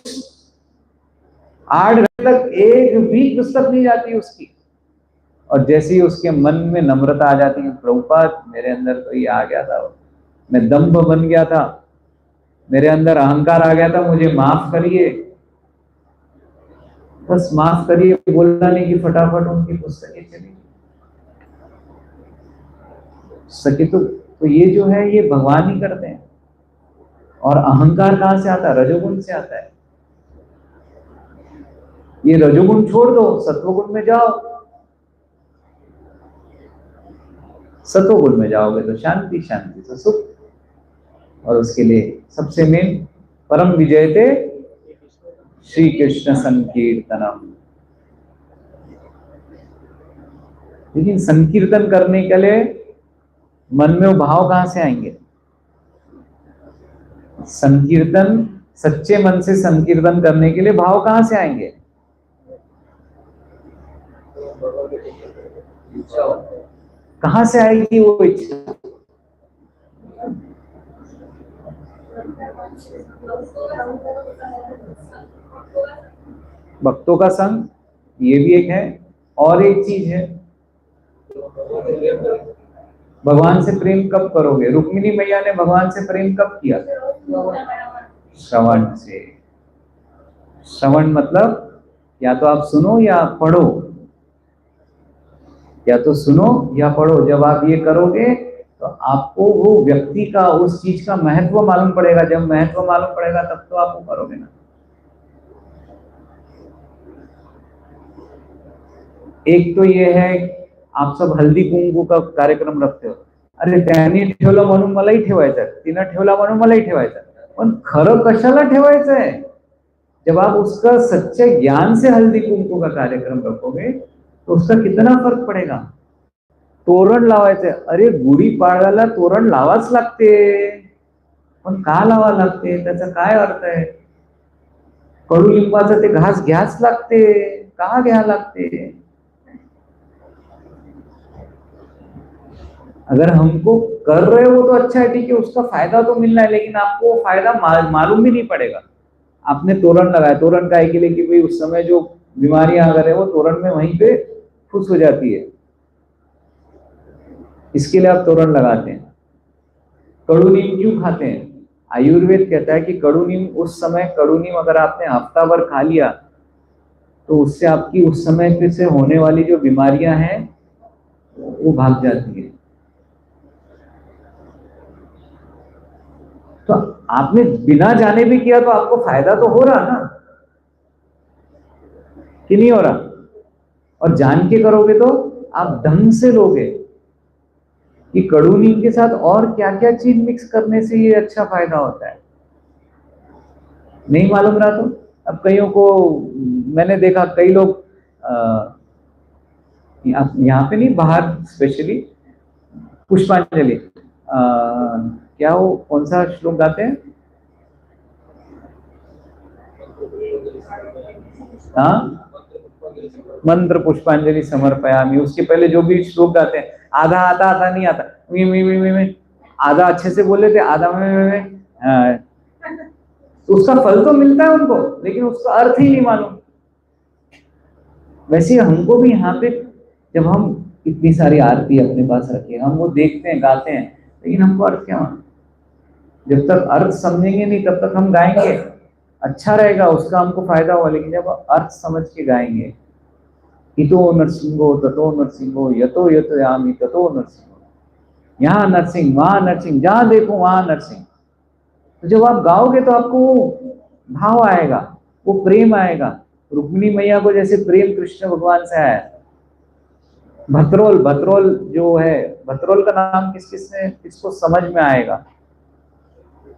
8 घंटे तक एक भी पुस्तक नहीं जाती उसकी, और जैसे ही उसके मन में नम्रता आ जाती है, प्रभुपाद मेरे अंदर तो ये आ गया था, मैं दंभ बन गया था, मेरे अंदर अहंकार आ गया था, मुझे माफ करिए, बस माफ करिए बोलना नहीं कि फटाफट उनकी पुस्तकें चली सके। तो ये जो है ये भगवान ही करते हैं। और अहंकार कहां से आता है? रजोगुण से आता है। ये रजोगुण छोड़ दो, सत्वगुण में जाओ। सत्वगुण में जाओगे तो शांति, शांति तो सुख। और उसके लिए सबसे मेन परम विजयते श्री कृष्ण संकीर्तनम। लेकिन संकीर्तन करने के लिए मन में वो भाव कहां से आएंगे? संकीर्तन, सच्चे मन से संकीर्तन करने के लिए भाव कहां से आएंगे? कहां से आएगी वो इच्छा? भक्तों का संग, ये भी एक है। और एक चीज है, भगवान से प्रेम कब करोगे? रुक्मिणी मैया ने भगवान से प्रेम कब किया? श्रवण से। श्रवण मतलब या तो आप सुनो या पढ़ो, या तो सुनो या पढ़ो। जब आप ये करोगे तो आपको वो व्यक्ति का, उस चीज का महत्व मालूम पड़ेगा। जब महत्व मालूम पड़ेगा तब तो आप वो करोगे ना। एक तो ये है, आप सब हल्दी कुंकू का कार्यक्रम रखते हो, अरे त्यांनी ठेवलं म्हणून मलाही ठेवायचं, तिनं ठेवला म्हणून मलाही ठेवायचं, पण खरं कशाला ठेवायचं है? जब आप उसका सच्चे ज्ञान से हल्दी कुंकू का कार्यक्रम रखोगे तो उसका कितना फर्क पड़ेगा। तोरण लावायचंय, अरे गुढी पाडव्याला तोरण लावाच लागते, पण का लावा लागते? त्याचा काय अर्थ आहे? कडुलिंबाचं ते घास घ्याच लागते, का घ्या लागते? अगर हमको कर रहे हो तो अच्छा है, ठीक है, उसका फायदा तो मिलना है, लेकिन आपको फायदा मालूम भी नहीं पड़ेगा। आपने तोरण लगाया, तोरण का के लिए कि भाई उस समय जो बीमारियां अगर है वो तोरण में वहीं पे खुश हो जाती है, इसके लिए आप तोरण लगाते हैं। कड़ू नीम क्यों खाते हैं? आयुर्वेद कहता है कि कड़ू नीम, उस समय कड़ू नीम अगर आपने हफ्ता भर खा लिया तो उससे आपकी उस समय से होने वाली जो बीमारियां हैं वो भाग जाती है। तो आपने बिना जाने भी किया तो आपको फायदा तो हो रहा ना, कि नहीं हो रहा? और जान के करोगे तो आप ढंग से लोगे कि कड़ू नीम के साथ और क्या क्या चीज मिक्स करने से ये अच्छा फायदा होता है। नहीं मालूम रहा तो अब कईयों को मैंने देखा, कई लोग यहाँ पे नहीं, बाहर स्पेशली पुष्पांजलि, क्या वो कौन सा श्लोक गाते हैं? हाँ, मंत्र पुष्पांजलि समर्पयामि, उसके पहले जो भी श्लोक गाते हैं, आधा आता, आधा नहीं आता, मी आधा अच्छे से बोल लेते, आधा में तो उसका फल तो मिलता है उनको, लेकिन उसका अर्थ ही नहीं मालूम। वैसे हमको भी यहाँ पे, जब हम इतनी सारी आरती अपने पास रखे, हम वो देखते हैं, गाते हैं, लेकिन हमको अर्थ क्या मालूम? जब तक अर्थ समझेंगे नहीं तब तक हम गाएंगे, अच्छा रहेगा, उसका हमको फायदा होगा, लेकिन जब अर्थ समझ के गाएंगे, इतो नरसिंहो ततो नरसिंहो यतो यतो यामि ततो नरसिंहो, यहाँ नरसिंह, वहां नरसिंह, जहां देखो वहां नरसिंह। तो जब आप गाओगे तो आपको भाव आएगा, वो प्रेम आएगा। रुक्मिणी मैया को जैसे प्रेम कृष्ण भगवान से आया। भत्रोल, भत्रोल जो है, भत्रोल का नाम किसको समझ में आएगा?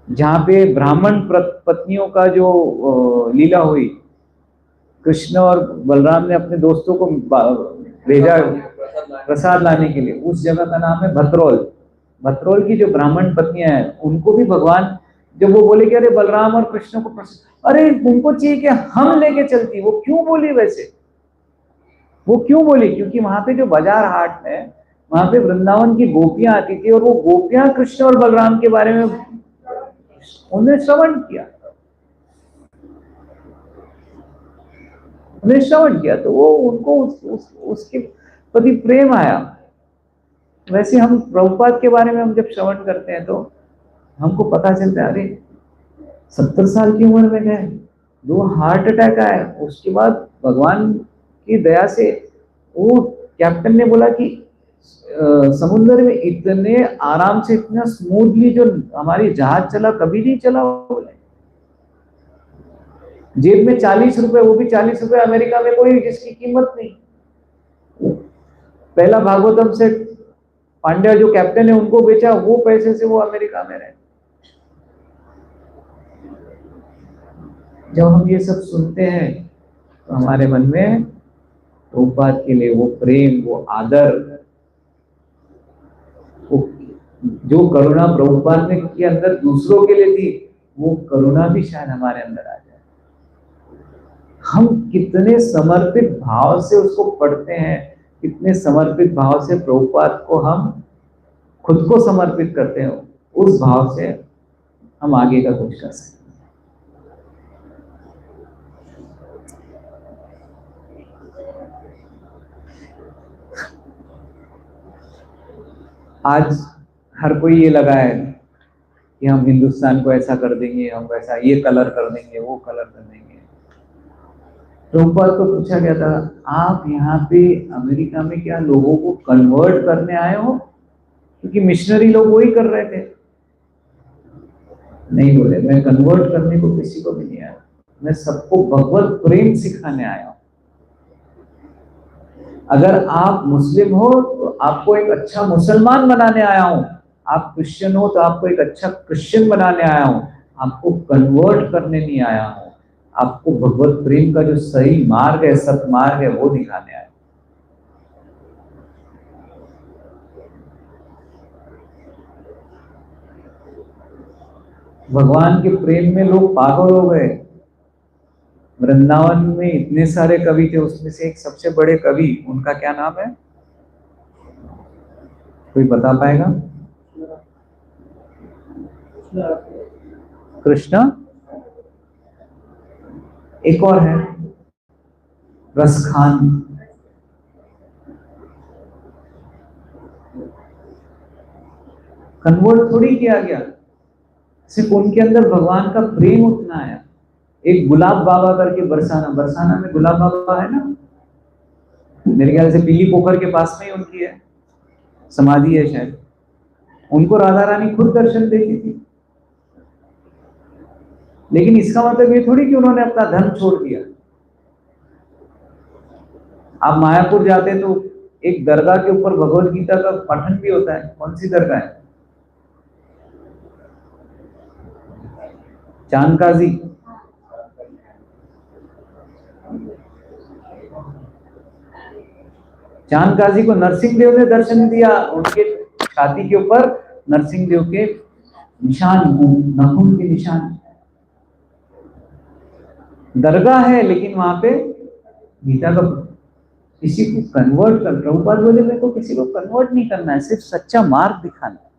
जहाँ पे ब्राह्मण पत्नियों का जो लीला हुई, कृष्ण और बलराम ने अपने दोस्तों को भेजा प्रसाद लाने के लिए, उस जगह का नाम है भत्रोल। भत्रोल की जो ब्राह्मण पत्नियां हैं उनको भी भगवान, जब वो बोले कि अरे बलराम और कृष्ण को अरे उनको चाहिए कि हम लेके चलती, वो क्यों बोली? वैसे वो क्यों बोली? क्योंकि वहां पे जो बाजार हाट है, वहां पे वृंदावन की गोपियां आती थी, और वो गोपियां कृष्ण और बलराम के बारे में उन्हें श्रवण किया, उन्हें श्रवण किया, तो वो उनको उसके प्रति प्रेम आया। वैसे हम प्रभुपाद के बारे में हम जब श्रवण करते हैं तो हमको पता चलता है, अरे 70 साल की उम्र में गए, 2 हार्ट अटैक आया, उसके बाद भगवान की दया से वो कैप्टन ने बोला कि समुद्र में इतने आराम से, इतना स्मूथली जो हमारी जहाज चला कभी नहीं चला। जेब में 40 रुपए, वो भी 40 रुपए अमेरिका में कोई जिसकी कीमत नहीं। पहला भागवतम से पांड्या जो कैप्टन है उनको बेचा, वो पैसे से वो अमेरिका में रहे। जब हम ये सब सुनते हैं तो हमारे मन में प्रभुपाद के लिए वो प्रेम, वो आदर, वो जो करुणा प्रभुपाद ने के अंदर दूसरों के लिए थी, वो करुणा भी शायद हमारे अंदर आ जाए। हम कितने समर्पित भाव से उसको पढ़ते हैं, कितने समर्पित भाव से प्रभुपाद को हम खुद को समर्पित करते हैं, उस भाव से हम आगे का कुछ कर सकते हैं। आज हर कोई ये लगा है कि हम हिंदुस्तान को ऐसा कर देंगे, हम वैसा, ये कलर कर देंगे, वो कलर कर देंगे। प्रभुपाद को पूछा गया था, आप यहाँ पे अमेरिका में क्या लोगों को कन्वर्ट करने आए हो? क्योंकि मिशनरी लोग वही कर रहे थे। नहीं बोले, मैं कन्वर्ट करने को किसी को भी नहीं आया, मैं सबको भगवत प्रेम सिखाने आया हूं। अगर आप मुस्लिम हो तो आपको एक अच्छा मुसलमान बनाने आया हूं, आप क्रिश्चियन हो तो आपको एक अच्छा क्रिश्चियन बनाने आया हूं, आपको कन्वर्ट करने नहीं आया हूं, आपको भगवत प्रेम का जो सही मार्ग है, सतमार्ग है, वो दिखाने आया। भगवान के प्रेम में लोग पागल हो गए। वृंदावन में इतने सारे कवि थे, उसमें से एक सबसे बड़े कवि, उनका क्या नाम है? कोई बता पाएगा? कृष्ण, एक और है रसखान। कन्वर्ट थोड़ी किया गया, सिर्फ उनके अंदर भगवान का प्रेम उतना आया। एक गुलाब बाबा करके बरसाना में गुलाब बाबा है ना, मेरे ख्याल से पीली पोखर के पास में ही उनकी है समाधि है शायद। उनको राधा रानी खुद दर्शन देती थी। लेकिन इसका मतलब ये थोड़ी कि उन्होंने अपना धन छोड़ दिया। आप मायापुर जाते तो एक दरगाह के ऊपर भगवत गीता का पठन भी होता है। कौन सी दरगाह है? चांदकाजी। चांदकाजी को नरसिंह देव ने दर्शन दिया, उनके छाती के ऊपर नरसिंह देव के निशान, नाखून के निशान। दरगाह है लेकिन वहां पे गीता का किसी को कन्वर्ट कर, प्रभुपाद बोले मेरे को किसी को कन्वर्ट नहीं करना है, सिर्फ सच्चा मार्ग दिखाना है।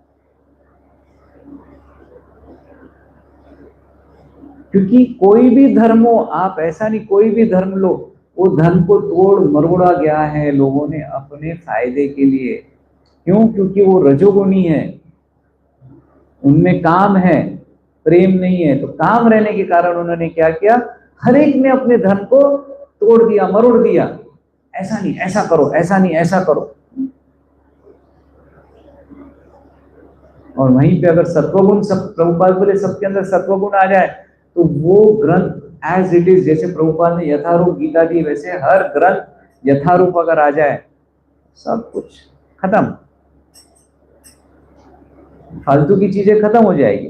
क्योंकि कोई भी धर्म हो, आप ऐसा नहीं, कोई भी धर्म लो, वो धर्म को तोड़ मरोड़ा गया है लोगों ने अपने फायदे के लिए। क्यों? क्योंकि वो रजोगुणी है, उनमें काम है, प्रेम नहीं है। तो काम रहने के कारण उन्होंने क्या किया, हर एक ने अपने धर्म को तोड़ दिया, मरोड़ दिया। ऐसा नहीं ऐसा करो, ऐसा नहीं ऐसा करो। और वहीं पे अगर सत्वगुण, सब प्रभुपाद बोले सबके अंदर सत्वगुण आ जाए तो वो ग्रंथ एज इट इज, जैसे प्रभुपाद ने यथारूप गीता दी, वैसे हर ग्रंथ यथारूप अगर आ जाए, सब कुछ खत्म, फालतू की चीजें खत्म हो जाएगी।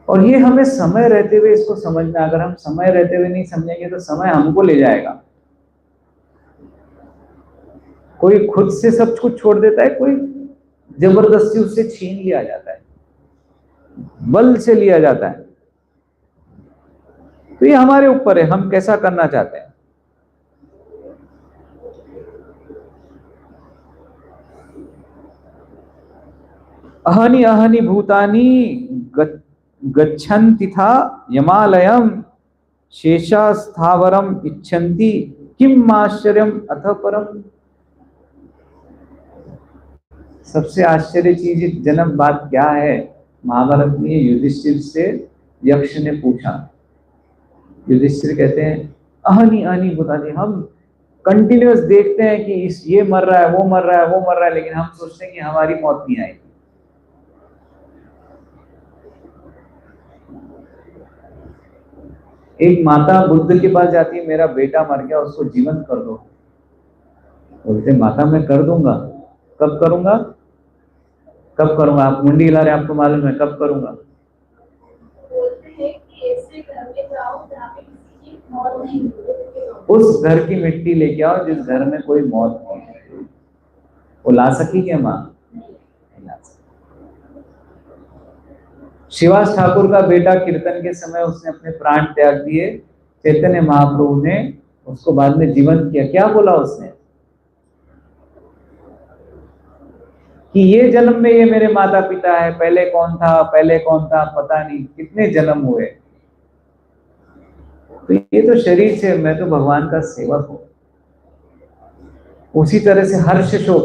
और ये हमें समय रहते हुए इसको समझना। अगर हम समय रहते हुए नहीं समझेंगे तो समय हमको ले जाएगा। कोई खुद से सब कुछ छोड़ देता है, कोई जबरदस्ती उससे छीन लिया जाता है, बल से लिया जाता है। तो ये हमारे ऊपर है, हम कैसा करना चाहते हैं। अहनि अहनि भूतानि गच्छन्ति था यमालयम शेषा स्थावरम इच्छन्ति किम आश्चर्यम अथ परम। सबसे आश्चर्य चीज जनक बात क्या है? महाभारत में युधिष्ठिर से यक्ष ने पूछा। युधिष्ठिर कहते हैं अहनी अहनी बता दी। हम कंटिन्यूअस देखते हैं कि इस ये मर रहा है, वो मर रहा है, वो मर रहा है, लेकिन हम सोचते हैं कि हमारी मौत नहीं आएगी। एक माता बुद्ध के पास जाती है, मेरा बेटा मर गया, उसको जीवंत कर दो। बोलते माता मैं कर दूंगा। कब करूंगा? कब करूंगा? आप मुंडी हिला रहे, आपको मालूम है कब करूंगा? उस घर की मिट्टी लेके आओ जिस घर में कोई मौत नहीं है। वो ला सकी क्या माँ? शिवास ठाकुर का बेटा कीर्तन के समय उसने अपने प्राण त्याग दिए। चैतन्य महाप्रभु ने उसको बाद में जीवंत किया। क्या बोला उसने? कि ये जन्म में ये मेरे माता पिता है, पहले कौन था, पहले कौन था पता नहीं, कितने जन्म हुए। तो ये तो शरीर से, मैं तो भगवान का सेवक हूं। उसी तरह से हर्ष शोक,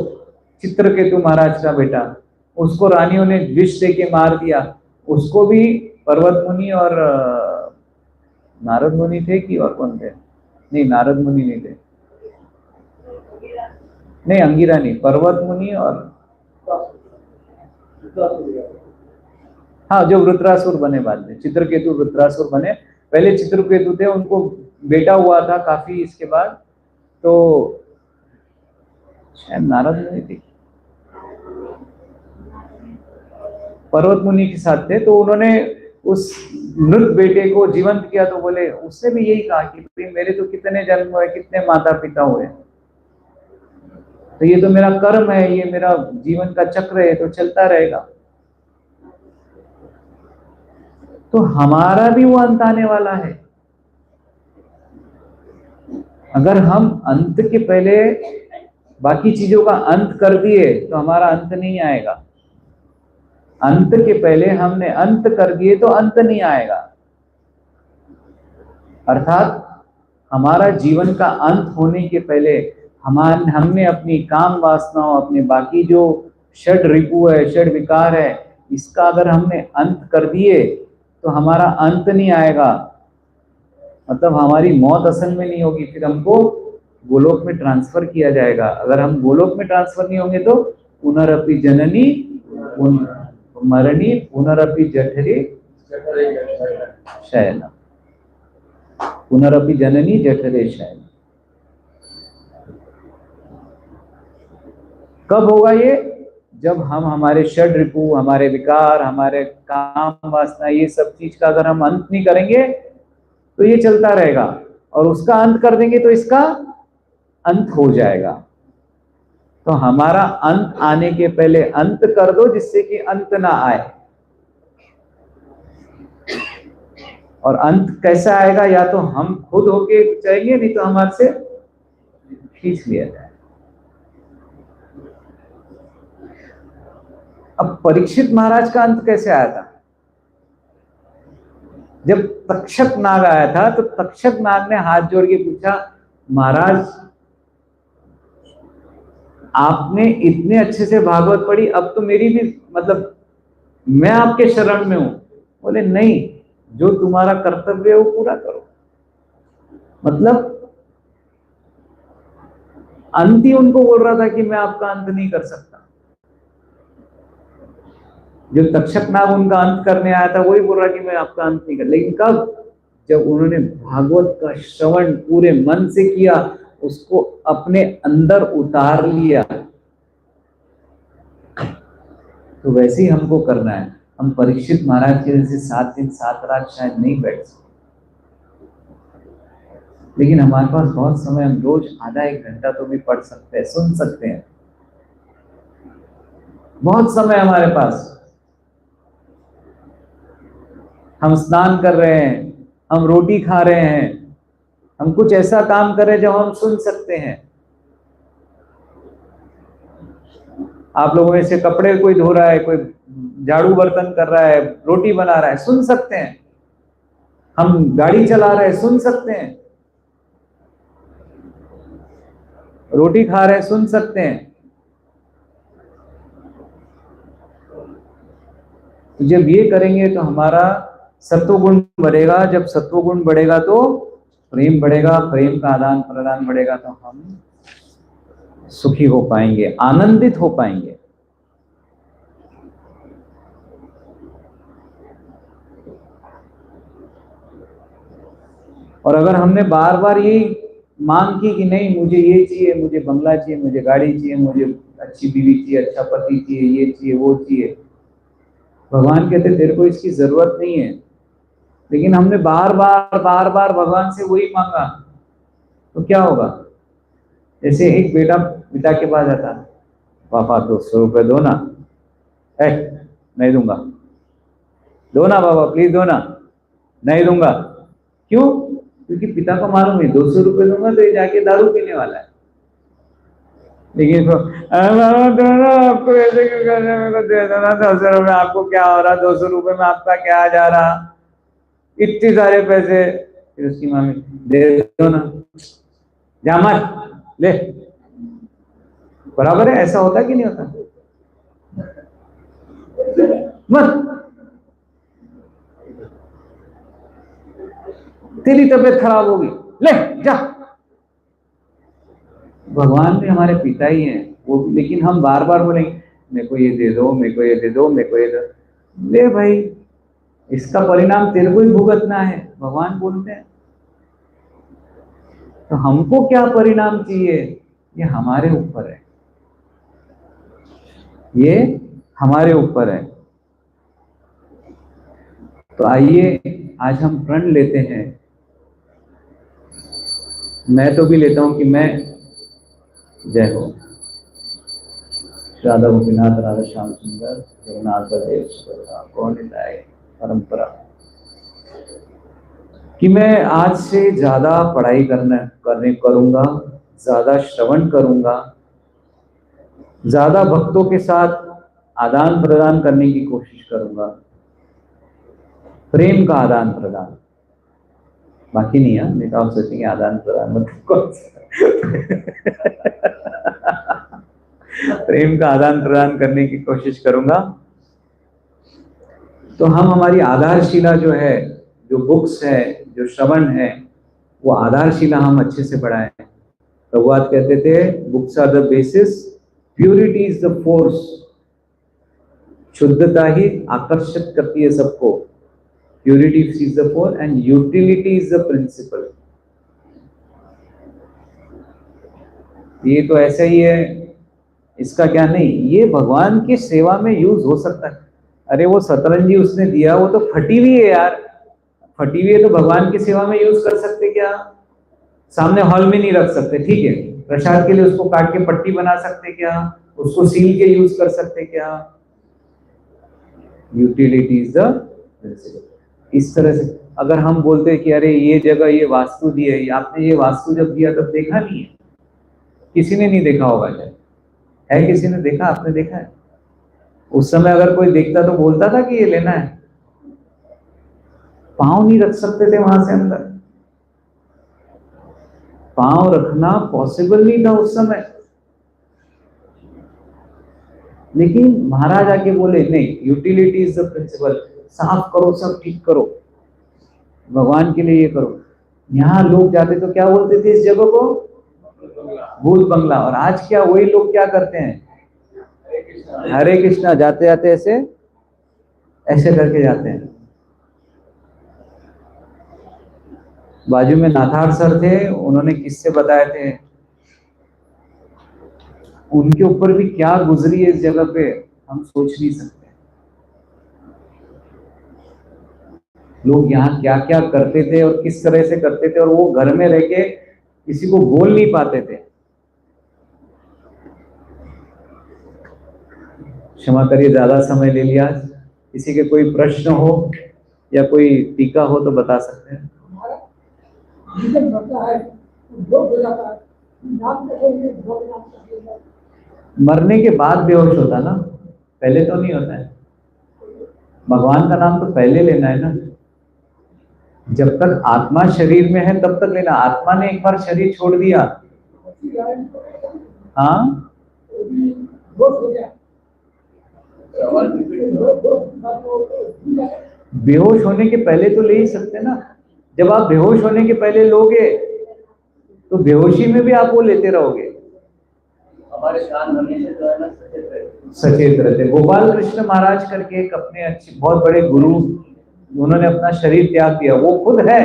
चित्रकेतु महाराज का बेटा, उसको रानियों ने विष दे के मार दिया। उसको भी पर्वत मुनि और नारद मुनि थे कि और कौन थे? नहीं, नारद मुनि नहीं थे। नहीं, अंगिरा नहीं, पर्वत मुनि और हाँ, जो वृत्रासुर बने बाद में, चित्रकेतु वृत्रासुर बने। पहले चित्रकेतु थे, उनको बेटा हुआ था काफी इसके बाद, तो शायद नारद मुनि थे, पर्वत मुनि के साथ थे। तो उन्होंने उस मृत बेटे को जीवंत किया। तो बोले, उसने भी यही कहा कि मेरे तो कितने जन्म हुए, कितने माता पिता हुए, तो ये तो मेरा कर्म है, ये मेरा जीवन का चक्र है, तो चलता रहेगा। तो हमारा भी वो अंत आने वाला है। अगर हम अंत के पहले बाकी चीजों का अंत कर दिए तो हमारा अंत नहीं आएगा। अंत के पहले हमने अंत कर दिए तो अंत नहीं आएगा। अर्थात हमारा जीवन का अंत होने के पहले हमने अपनी काम वासनाओं, अपने बाकी जो षड रिपु है, षड विकार है, इसका अगर हमने अंत कर दिए तो हमारा अंत नहीं आएगा। मतलब हमारी मौत असल में नहीं होगी, फिर हमको गोलोक में ट्रांसफर किया जाएगा। अगर हम गोलोक में ट्रांसफर नहीं होंगे तो पुनरअपि जननी मरणी पुनरअपि जठरे शयन, पुनरअपि जननी जठरे शयन। कब होगा ये? जब हम हमारे षड रिपु, हमारे विकार, हमारे काम वासना, ये सब चीज का अगर हम अंत नहीं करेंगे तो ये चलता रहेगा, और उसका अंत कर देंगे तो इसका अंत हो जाएगा। तो हमारा अंत आने के पहले अंत कर दो, जिससे कि अंत ना आए। और अंत कैसा आएगा? या तो हम खुद होके चाहिए, नहीं तो हमारे से खींच लिया जाए। अब परीक्षित महाराज का अंत कैसे आया था? जब तक्षक नाग आया था तो तक्षक नाग ने हाथ जोड़ के पूछा, महाराज आपने इतने अच्छे से भागवत पढ़ी, अब तो मेरी भी, मतलब मैं आपके शरण में हूं। बोले नहीं, जो तुम्हारा कर्तव्य है वो पूरा करो। मतलब अंत ही उनको बोल रहा था कि मैं आपका अंत नहीं कर सकता। जो तक्षक नाग उनका अंत करने आया था वही बोल रहा कि मैं आपका अंत नहीं कर। लेकिन कब? जब उन्होंने भागवत का श्रवण पूरे मन से किया, उसको अपने अंदर उतार लिया। तो वैसे ही हमको करना है। हम परीक्षित महाराज के जैसे 7 दिन 7 रात शायद नहीं बैठ सकते, लेकिन हमारे पास बहुत समय, हम रोज आधा 1 घंटा तो भी पढ़ सकते हैं, सुन सकते हैं। बहुत समय हमारे पास। हम स्नान कर रहे हैं, हम रोटी खा रहे हैं, हम कुछ ऐसा काम कर रहे हैं जो हम सुन सकते हैं। आप लोगों में से कपड़े कोई धो रहा है, कोई झाड़ू बर्तन कर रहा है, रोटी बना रहा है, सुन सकते हैं। हम गाड़ी चला रहे हैं, सुन सकते हैं। रोटी खा रहे हैं, सुन सकते हैं। जब ये करेंगे तो हमारा सत्वगुण बढ़ेगा। जब सत्वगुण बढ़ेगा तो प्रेम बढ़ेगा, प्रेम का आदान प्रदान बढ़ेगा तो हम सुखी हो पाएंगे, आनंदित हो पाएंगे। और अगर हमने बार बार यही मांग की कि नहीं मुझे ये चाहिए, मुझे बंगला चाहिए, मुझे गाड़ी चाहिए, मुझे अच्छी बीवी चाहिए, अच्छा पति चाहिए, ये चाहिए वो चाहिए, भगवान कहते तेरे को इसकी जरूरत नहीं है, लेकिन हमने बार बार भगवान से वही मांगा तो क्या होगा? जैसे एक बेटा पिता के पास आता, पापा 200 रुपए दो ना, नहीं दूंगा, दो ना बाबा प्लीज दो ना, नहीं दूंगा। क्यों? क्योंकि पिता को मालूम है 200 रुपए दूंगा तो ये जाके दारू पीने वाला है। लेकिन तो आपको ऐसे क्यों कर रहे, मेरे को दे दो ना 200 रुपए, आपको क्या हो रहा, 200 रुपए में आपका क्या जा रहा, इतने सारे पैसे। फिर उसकी मामी दे दो ना, जा मत ले। बराबर है, ऐसा होता कि नहीं होता? मत, तेरी तबीयत खराब होगी, ले जा। भगवान भी हमारे पिता ही हैं वो, लेकिन हम बार बार बोलेंगे मेरे को ये दे दो, मेरे को ये दे दो, मेरे को ये दो। ले भाई, इसका परिणाम तेरे को ही भुगतना है, भगवान बोलते हैं। तो हमको क्या परिणाम चाहिए, ये हमारे ऊपर है, ये हमारे ऊपर है। तो आइए आज हम प्रण लेते हैं। मैं तो भी लेता हूं कि मैं, जय हो राधा गोपीनाथ राधा श्याम सुंदर जगन्नाथ बलदेव सुभद्रा कौन परंपरा, कि मैं आज से ज्यादा पढ़ाई करने करूंगा, ज्यादा श्रवण करूंगा, ज्यादा भक्तों के साथ आदान प्रदान करने की कोशिश करूंगा, प्रेम का आदान प्रदान, बाकी नहीं है। नहीं तो आप सोचेंगे आदान प्रदान मतलब कौन प्रेम का आदान प्रदान करने की कोशिश करूंगा। तो हम हमारी आधारशिला जो है, जो बुक्स है, जो श्रवण है, वो आधारशिला हम अच्छे से बढ़ाएं। भगवान कहते थे books are the basis, purity is the force, शुद्धता ही आकर्षित करती है सबको, purity is the force and utility is the principle. ये तो ऐसा ही है, इसका क्या नहीं, ये भगवान की सेवा में यूज हो सकता है। अरे वो सतरंजी उसने दिया, वो तो फटी हुई है यार, फटी हुई है तो भगवान की सेवा में यूज कर सकते क्या? सामने हॉल में नहीं रख सकते, ठीक है, प्रसाद के लिए उसको काट के पट्टी बना सकते क्या? उसको सील के यूज कर सकते क्या? Utility is the principle. इस तरह से अगर हम बोलते कि अरे ये जगह ये वास्तु दी है, आपने ये वास्तु जब दिया तब देखा नहीं है, किसी ने नहीं देखा होगा, है किसी ने देखा? आपने देखा है? उस समय अगर कोई देखता तो बोलता था कि ये लेना है? पांव नहीं रख सकते थे वहां से अंदर, पांव रखना पॉसिबल नहीं था उस समय। लेकिन महाराज आके बोले नहीं, यूटिलिटी इज द प्रिंसिपल, साफ करो, सब ठीक करो, भगवान के लिए ये करो। यहाँ लोग जाते तो क्या बोलते थे इस जगह को? भूत बंगला। और आज क्या वही लोग क्या करते हैं? हरे कृष्णा, जाते जाते ऐसे ऐसे करके जाते हैं। बाजू में नाथार सर थे, उन्होंने किस्से बताए थे, उनके ऊपर भी क्या गुजरी है इस जगह पे हम सोच नहीं सकते। लोग यहाँ क्या क्या करते थे और किस तरह से करते थे, और वो घर में रह के किसी को बोल नहीं पाते थे। क्षमा करिए ज्यादा समय ले लिया। किसी के कोई प्रश्न हो या कोई टीका हो तो बता सकते हैं। मरने के बाद बेहोश होता ना, पहले तो नहीं होता है। भगवान का नाम तो पहले लेना है ना, जब तक आत्मा शरीर में है तब तक लेना। आत्मा ने एक बार शरीर छोड़ दिया, हाँ, बेहोश होने के पहले तो ले ही सकते ना। जब आप बेहोश होने के पहले लोगे तो बेहोशी में भी आप वो लेते रहोगे। हमारे कान हमेशा जो है ना सचेत रहते। गोपाल कृष्ण महाराज करके एक अपने अच्छे बहुत बड़े गुरु, उन्होंने अपना शरीर त्याग दिया, वो खुद है,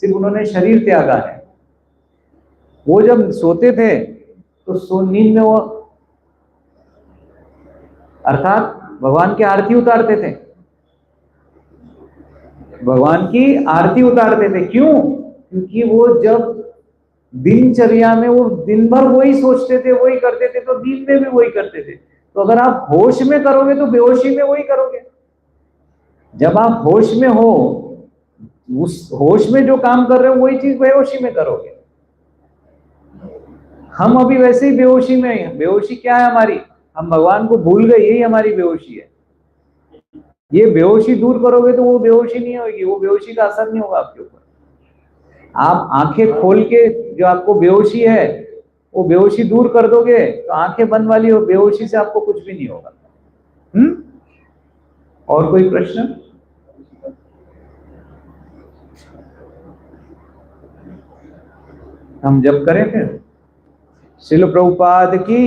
सिर्फ उन्होंने शरीर त्यागा है। वो जब सोते थे तो नींद में वो अर्थात भगवान की आरती उतारते थे, भगवान की आरती उतारते थे। क्यों? क्योंकि वो जब दिनचर्या में वो दिन भर वही सोचते थे, वही करते थे, तो नींद में भी वही करते थे। तो अगर आप होश में करोगे तो बेहोशी में वही करोगे। जब आप होश में हो, उस होश में जो काम कर रहे हो वही चीज बेहोशी में करोगे। हम अभी वैसे ही बेहोशी में हैं। बेहोशी क्या है हमारी? हम भगवान को भूल गए, यही हमारी बेहोशी है। ये बेहोशी दूर करोगे तो वो बेहोशी नहीं होगी, वो बेहोशी का असर नहीं होगा आपके ऊपर। आप आंखें खोल के जो आपको बेहोशी है वो बेहोशी दूर कर दोगे तो आंखें बंद वाली हो बेहोशी से आपको कुछ भी नहीं होगा। और कोई प्रश्न? हम जब करें फिर। श्रील प्रभुपाद की